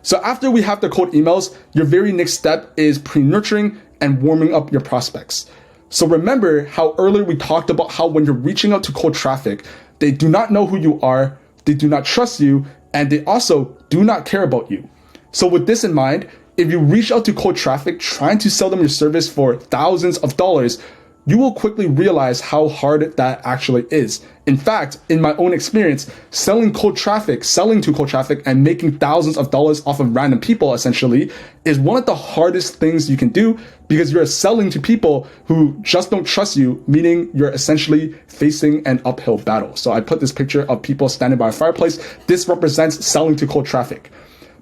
So after we have the cold emails, your very next step is pre-nurturing and warming up your prospects. So remember how earlier we talked about how when you're reaching out to cold traffic, they do not know who you are, they do not trust you, and they also do not care about you. So with this in mind, if you reach out to cold traffic trying to sell them your service for thousands of dollars, you will quickly realize how hard that actually is. In fact, in my own experience, selling to cold traffic and making thousands of dollars off of random people essentially is one of the hardest things you can do, because you're selling to people who just don't trust you, meaning you're essentially facing an uphill battle. So I put this picture of people standing by a fireplace. This represents selling to cold traffic.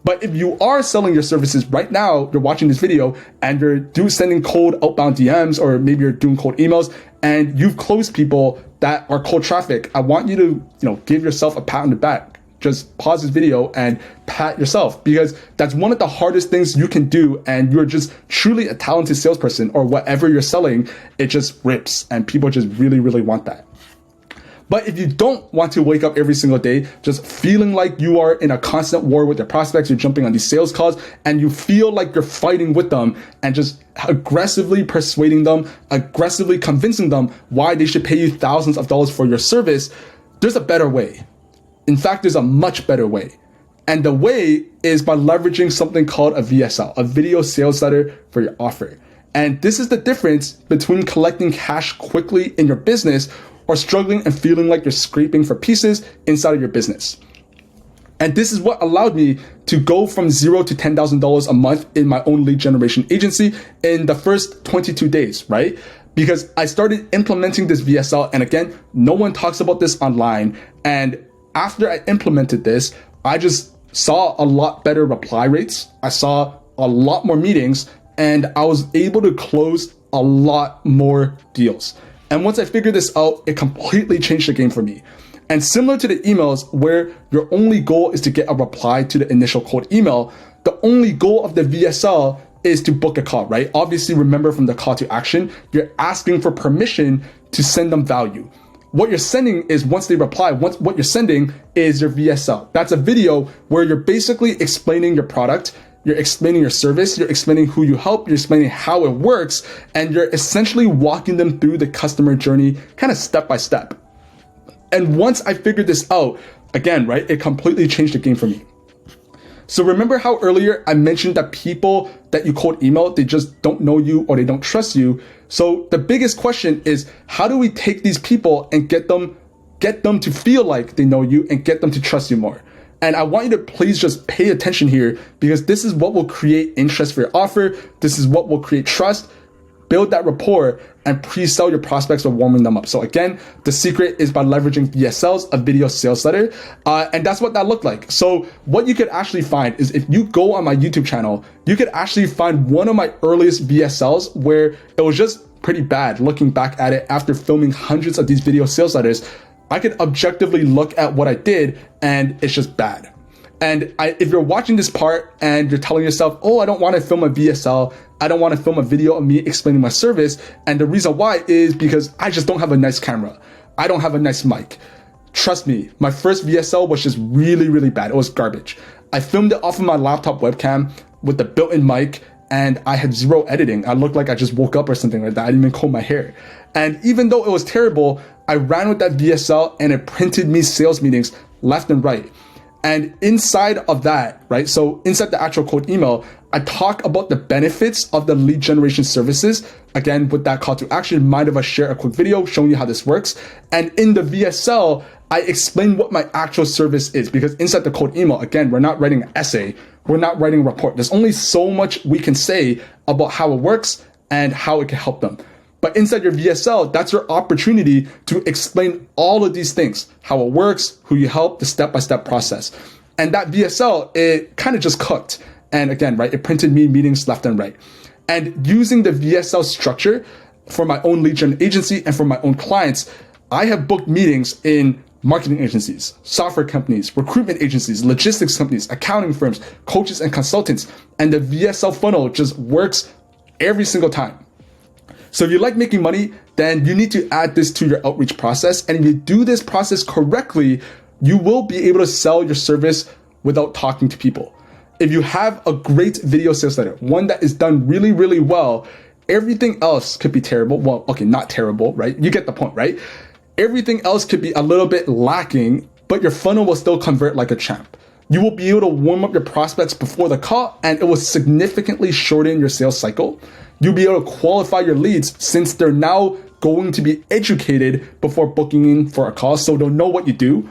But if you are selling your services right now, you're watching this video and you're sending cold outbound DMs, or maybe you're doing cold emails and you've closed people that are cold traffic, I want you to, give yourself a pat on the back. Just pause this video and pat yourself, because that's one of the hardest things you can do. And you're just truly a talented salesperson, or whatever you're selling, it just rips and people just really, really want that. But if you don't want to wake up every single day just feeling like you are in a constant war with your prospects, you're jumping on these sales calls and you feel like you're fighting with them and just aggressively persuading them, aggressively convincing them why they should pay you thousands of dollars for your service, there's a better way. In fact, there's a much better way. And the way is by leveraging something called a VSL, a video sales letter for your offer. And this is the difference between collecting cash quickly in your business or struggling and feeling like you're scraping for pieces inside of your business. And this is what allowed me to go from $0 to $10,000 a month in my own lead generation agency in the first 22 days, right? Because I started implementing this VSL. And again, no one talks about this online. And after I implemented this, I just saw a lot better reply rates. I saw a lot more meetings, and I was able to close a lot more deals. And once I figured this out, it completely changed the game for me. And similar to the emails where your only goal is to get a reply to the initial cold email, the only goal of the VSL is to book a call, right? Obviously, remember from the call to action, you're asking for permission to send them value. What you're sending is once they reply, what you're sending is your VSL. That's a video where you're basically explaining your product, you're explaining your service, you're explaining who you help, you're explaining how it works, and you're essentially walking them through the customer journey kind of step by step. And once I figured this out, again, right, it completely changed the game for me. So remember how earlier I mentioned that people that you cold email, they just don't know you or they don't trust you. So the biggest question is, how do we take these people and get them to feel like they know you and get them to trust you more? And I want you to please just pay attention here, because this is what will create interest for your offer. This is what will create trust, build that rapport, and pre-sell your prospects or warming them up. So again, the secret is by leveraging VSLs, a video sales letter. And that's what that looked like. So what you could actually find is, if you go on my YouTube channel, you could actually find one of my earliest VSLs where it was just pretty bad. Looking back at it after filming hundreds of these video sales letters, I could objectively look at what I did and it's just bad. And if you're watching this part and you're telling yourself, oh, I don't want to film a VSL, I don't want to film a video of me explaining my service, and the reason why is because I just don't have a nice camera. I don't have a nice mic. Trust me, my first VSL was just really, really bad. It was garbage. I filmed it off of my laptop webcam with the built-in mic, and I had zero editing. I looked like I just woke up or something like that. I didn't even comb my hair. And even though it was terrible, I ran with that VSL and it printed me sales meetings left and right. And inside of that, right, so inside the actual cold email, I talk about the benefits of the lead generation services. Again, with that call to action, mind if I share a quick video showing you how this works? And in the VSL, I explain what my actual service is, because inside the cold email, again, we're not writing an essay, we're not writing a report. There's only so much we can say about how it works and how it can help them. But inside your VSL, that's your opportunity to explain all of these things, how it works, who you help, the step-by-step process. And that VSL, it kind of just cooked. And again, right, it printed me meetings left and right. And using the VSL structure for my own lead gen agency and for my own clients, I have booked meetings in marketing agencies, software companies, recruitment agencies, logistics companies, accounting firms, coaches, and consultants. And the VSL funnel just works every single time. So if you like making money, then you need to add this to your outreach process. And if you do this process correctly, you will be able to sell your service without talking to people. If you have a great video sales letter, one that is done really, really well, everything else could be terrible. Well, okay, not terrible, right? You get the point, right? Everything else could be a little bit lacking, but your funnel will still convert like a champ. You will be able to warm up your prospects before the call, and it will significantly shorten your sales cycle. You'll be able to qualify your leads since they're now going to be educated before booking in for a call, so they'll know what you do.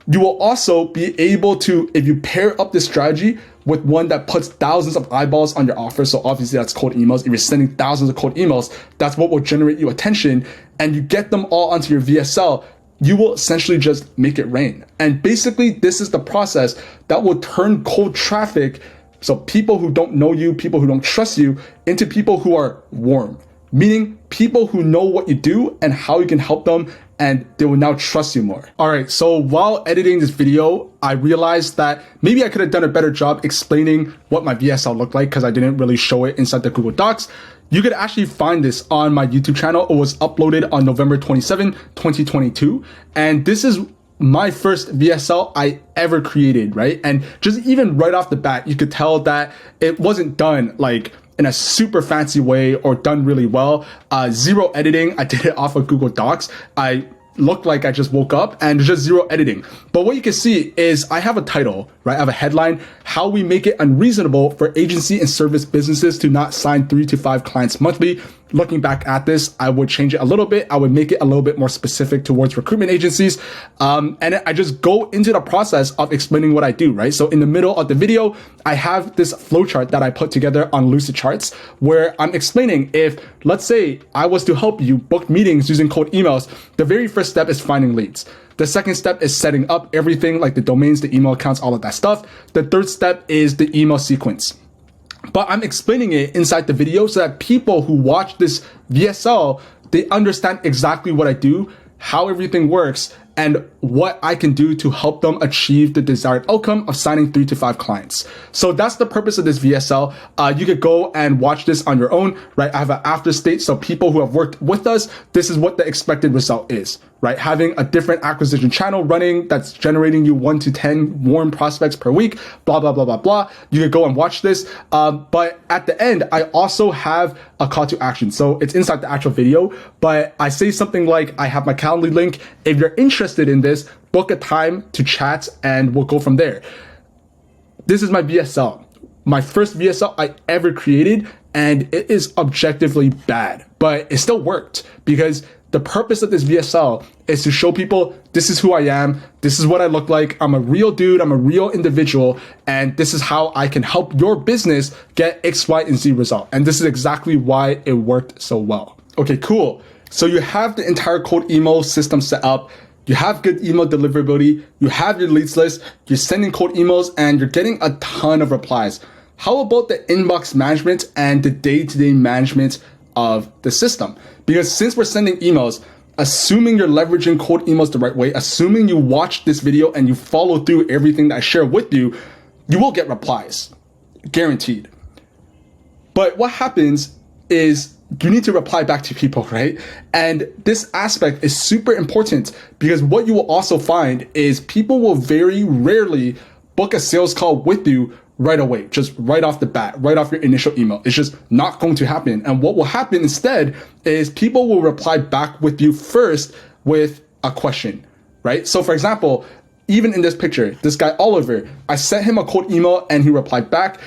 You will also be able to, if you pair up this strategy with one that puts thousands of eyeballs on your offer, so obviously that's cold emails. If you're sending thousands of cold emails, that's what will generate you attention, and you get them all onto your VSL, you will essentially just make it rain. And basically, this is the process that will turn cold traffic, so people who don't know you, people who don't trust you, into people who are warm, meaning people who know what you do and how you can help them, and they will now trust you more. All right, so while editing this video, I realized that maybe I could have done a better job explaining what my VSL looked like, because I didn't really show it inside the Google Docs. You could actually find this on my YouTube channel. It was uploaded on November 27, 2022. And this is my first VSL I ever created, right? And just even right off the bat, you could tell that it wasn't done like in a super fancy way or done really well. Zero editing. I did it off of Google Docs. I looked like I just woke up, and just zero editing. But what you can see is I have a title, right? I have a headline: how we make it unreasonable for agency and service businesses to not sign 3 to 5 clients monthly. looking back at this, I would change it a little bit. I would make it a little bit more specific towards recruitment agencies. And I just go into the process of explaining what I do, right? So in the middle of the video, I have this flowchart that I put together on Lucid Charts where I'm explaining if, let's say, I was to help you book meetings using cold emails, the very first step is finding leads. The second step is setting up everything like the domains, the email accounts, all of that stuff. The third step is the email sequence. But I'm explaining it inside the video so that people who watch this VSL, they understand exactly what I do, how everything works, and what I can do to help them achieve the desired outcome of signing 3 to 5 clients. So that's the purpose of this VSL. You could go and watch this on your own, right? I have an after state. So people who have worked with us, this is what the expected result is, right? Having a different acquisition channel running that's generating you 1 to 10 warm prospects per week, blah, blah, blah, blah, blah. You could go and watch this. But at the end, I also have a call to action. So it's inside the actual video, but I say something like, I have my Calendly link. If you're interested in this, book a time to chat and we'll go from there. This is my VSL, my first VSL I ever created, and it is objectively bad, but it still worked because the purpose of this VSL is to show people this is who I am, this is what I look like, I'm a real dude, I'm a real individual, and this is how I can help your business get X, Y, and Z result. And this is exactly why it worked so well. Okay, cool. So you have the entire cold email system set up. You have good email deliverability, you have your leads list, you're sending cold emails, and you're getting a ton of replies. How about the inbox management and the day-to-day management of the system? Because since we're sending emails, assuming you're leveraging cold emails the right way, assuming you watch this video and you follow through everything that I share with you, you will get replies, guaranteed. But what happens is you need to reply back to people, right? And this aspect is super important because what you will also find is people will very rarely book a sales call with you right away, just right off the bat, right off your initial email. It's just not going to happen. And what will happen instead is people will reply back with you first with a question, right? So for example, even in this picture, this guy, Oliver, I sent him a cold email and he replied back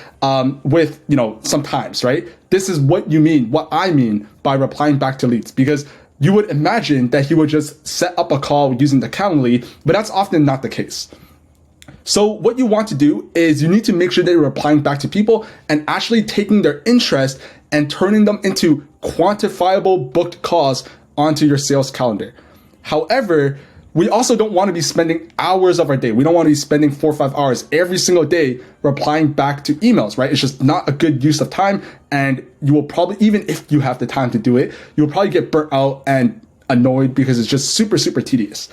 with, some times, right? This is what you mean, what I mean by replying back to leads, because you would imagine that he would just set up a call using the Calendly, but that's often not the case. So what you want to do is you need to make sure that you're replying back to people and actually taking their interest and turning them into quantifiable booked calls onto your sales calendar. However, we also don't want to be spending hours of our day. We don't want to be spending 4 or 5 hours every single day replying back to emails, right? It's just not a good use of time. And you will probably, even if you have the time to do it, you'll probably get burnt out and annoyed because it's just super, super tedious.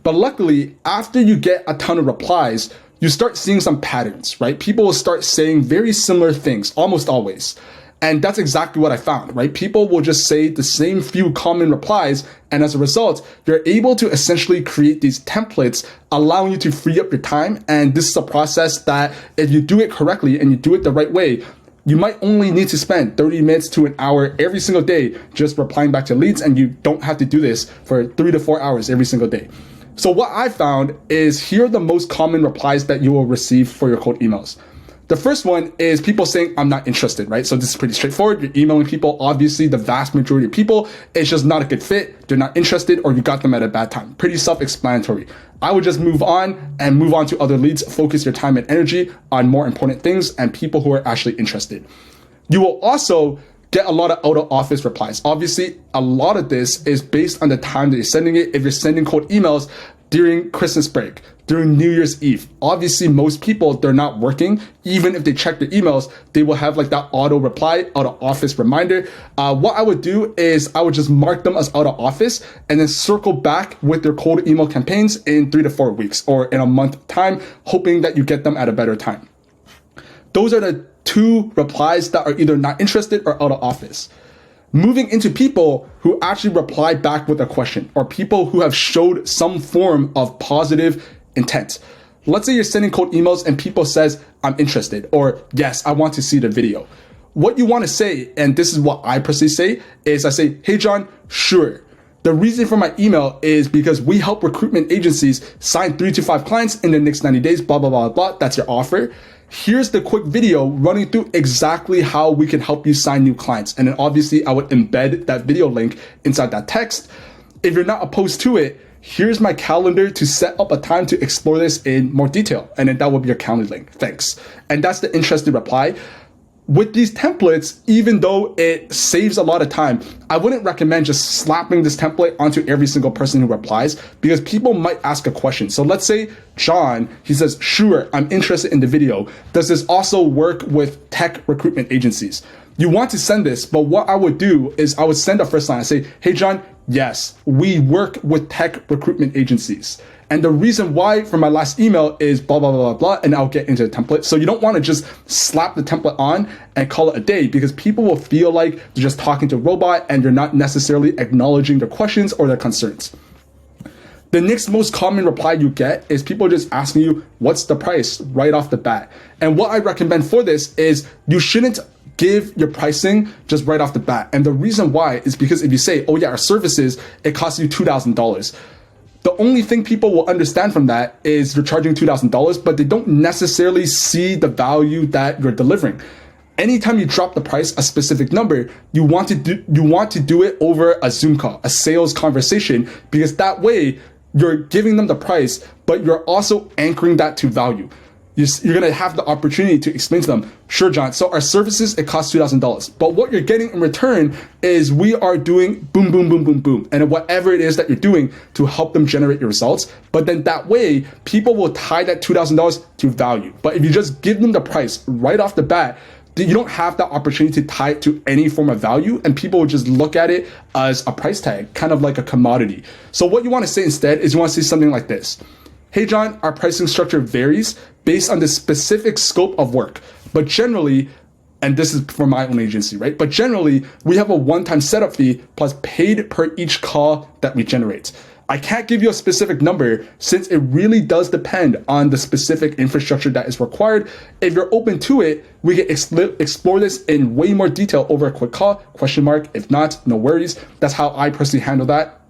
But luckily, after you get a ton of replies, you start seeing some patterns, right? People will start saying very similar things, almost always. And that's exactly what I found, right? People will just say the same few common replies. And as a result, you're able to essentially create these templates, allowing you to free up your time. And this is a process that if you do it correctly and you do it the right way, you might only need to spend 30 minutes to an hour every single day just replying back to leads. And you don't have to do this for 3 to 4 hours every single day. So what I found is here are the most common replies that you will receive for your cold emails. The first one is people saying, I'm not interested, right? So this is pretty straightforward. You're emailing people. Obviously, the vast majority of people, it's just not a good fit. They're not interested or you got them at a bad time. Pretty self-explanatory. I would just move on to other leads. Focus your time and energy on more important things and people who are actually interested. You will also get a lot of out of office replies. Obviously, a lot of this is based on the time that you're sending it. If you're sending cold emails during Christmas break, during New Year's Eve, obviously most people, they're not working. Even if they check their emails, they will have like that auto reply, out of office reminder. What I would do is I would just mark them as out of office and then circle back with their cold email campaigns in 3 to 4 weeks or in a month time, hoping that you get them at a better time. Those are the 2 replies that are either not interested or out of office. Moving into people who actually reply back with a question or people who have showed some form of positive intent. Let's say you're sending cold emails and people says, I'm interested, or yes, I want to see the video. What you want to say, and this is what I personally say, is I say, hey John, sure. The reason for my email is because we help recruitment agencies sign 3 to 5 clients in the next 90 days, blah, blah, blah, blah. That's your offer. here's the quick video running through exactly how we can help you sign new clients. And then obviously I would embed that video link inside that text. If you're not opposed to it, here's my calendar to set up a time to explore this in more detail. And then that will be your calendar link. Thanks. And that's the interested reply. With these templates, even though it saves a lot of time, I wouldn't recommend just slapping this template onto every single person who replies, because people might ask a question. So let's say John, he says, sure, I'm interested in the video. Does this also work with tech recruitment agencies? You want to send this, but what I would do is I would send a first line. I say, hey, John, yes, we work with tech recruitment agencies. And the reason why for my last email is blah, blah, blah, blah, blah, and I'll get into the template. So you don't want to just slap the template on and call it a day, because people will feel like they're just talking to a robot and you're not necessarily acknowledging their questions or their concerns. The next most common reply you get is people just asking you, what's the price right off the bat? And what I recommend for this is you shouldn't give your pricing just right off the bat. And the reason why is because if you say, oh yeah, our services, it costs you $2,000. The only thing people will understand from that is you're charging $2,000, but they don't necessarily see the value that you're delivering. Anytime you drop the price a specific number, you want to do it over a Zoom call, a sales conversation, because that way you're giving them the price, but you're also anchoring that to value. You're going to have the opportunity to explain to them, sure, John, so our services, it costs $2,000. But what you're getting in return is we are doing boom, boom, boom, boom, boom. And whatever it is that you're doing to help them generate your results. But then that way, people will tie that $2,000 to value. But if you just give them the price right off the bat, you don't have that opportunity to tie it to any form of value, and people will just look at it as a price tag, kind of like a commodity. So what you want to say instead is you want to say something like this. Hey, John, our pricing structure varies based on the specific scope of work. But generally, and this is for my own agency, right? But generally, we have a one-time setup fee plus paid per each call that we generate. I can't give you a specific number since it really does depend on the specific infrastructure that is required. If you're open to it, we can explore this in way more detail over a quick call, ? If not, no worries. That's how I personally handle that.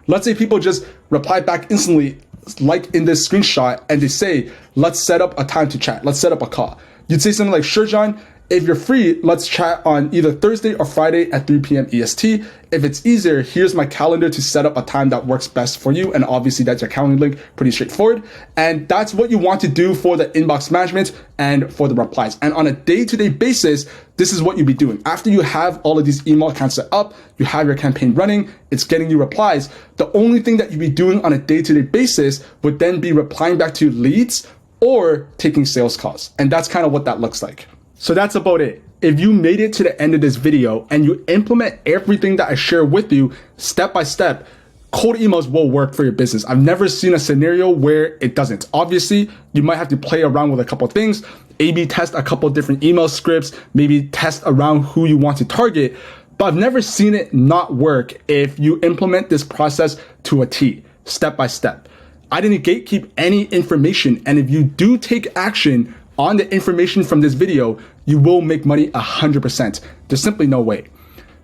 Let's say people just reply back instantly, like in this screenshot, and they say, let's set up a time to chat. Let's set up a call. You'd say something like, sure, John, if you're free, let's chat on either Thursday or Friday at 3 p.m. EST. If it's easier, here's my calendar to set up a time that works best for you. And obviously that's your calendar link, pretty straightforward. And that's what you want to do for the inbox management and for the replies. And on a day-to-day basis, this is what you'll be doing. After you have all of these email accounts set up, you have your campaign running, it's getting you replies. The only thing that you'll be doing on a day-to-day basis would then be replying back to leads or taking sales calls. And that's kind of what that looks like. So that's about it. If you made it to the end of this video and you implement everything that I share with you step by step, cold emails will work for your business. I've never seen a scenario where it doesn't. Obviously, you might have to play around with a couple of things, A/B test a couple of different email scripts, maybe test around who you want to target, but I've never seen it not work if you implement this process to a T, step by step. I didn't gatekeep any information, and if you do take action on the information from this video, you will make money 100%. There's simply no way.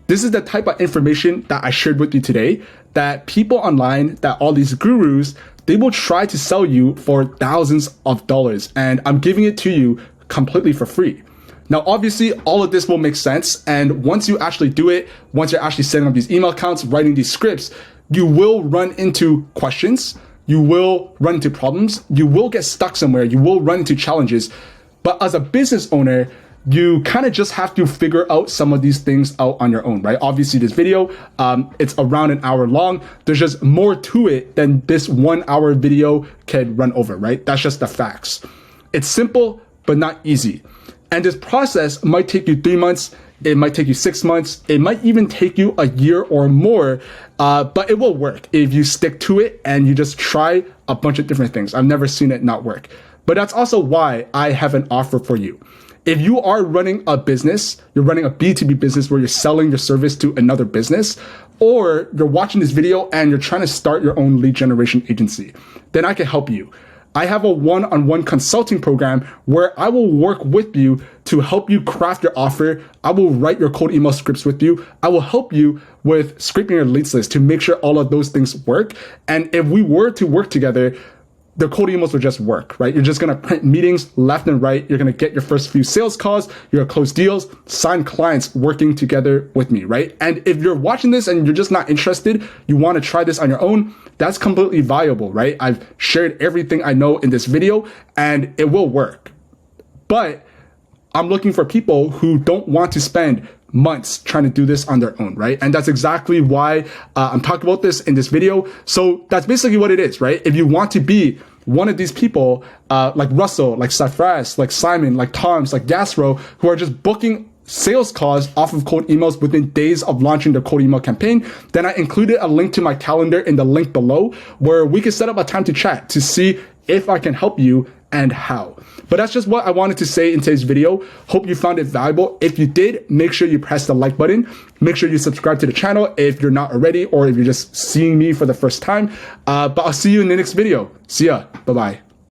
This is the type of information that I shared with you today, that people online, that all these gurus, they will try to sell you for thousands of dollars, and I'm giving it to you completely for free. Now, obviously, all of this will make sense, and once you actually do it, once you're actually setting up these email accounts, writing these scripts, you will run into questions, you will run into problems, you will get stuck somewhere, you will run into challenges. But as a business owner, you kind of just have to figure out some of these things out on your own, right? Obviously, this video, it's around an hour long. There's just more to it than this 1 hour video can run over, right? That's just the facts. It's simple, but not easy. And this process might take you 3 months. It might take you 6 months. It might even take you a year or more, but it will work if you stick to it and you just try a bunch of different things. I've never seen it not work. But that's also why I have an offer for you. If you are running a business, you're running a B2B business where you're selling your service to another business, or you're watching this video and you're trying to start your own lead generation agency, then I can help you. I have a one-on-one consulting program where I will work with you to help you craft your offer. I will write your cold email scripts with you. I will help you with scraping your leads list to make sure all of those things work. And if we were to work together, the cold emails will just work, right? You're just going to print meetings left and right. You're going to get your first few sales calls. You're going to close deals, sign clients working together with me, right? And if you're watching this and you're just not interested, you want to try this on your own, that's completely viable, right? I've shared everything I know in this video and it will work. But I'm looking for people who don't want to spend months trying to do this on their own, right? And that's exactly why I'm talking about this in this video. So that's basically what it is, right? If you want to be one of these people, like Russell, like Safras, like Simon, like Toms, like Gasro, who are just booking sales calls off of cold emails within days of launching the cold email campaign, then I included a link to my calendar in the link below where we can set up a time to chat to see if I can help you and how. But that's just what I wanted to say in today's video. Hope you found it valuable. If you did, make sure you press the like button. Make sure you subscribe to the channel if you're not already, or if you're just seeing me for the first time. But I'll see you in the next video. See ya. Bye-bye.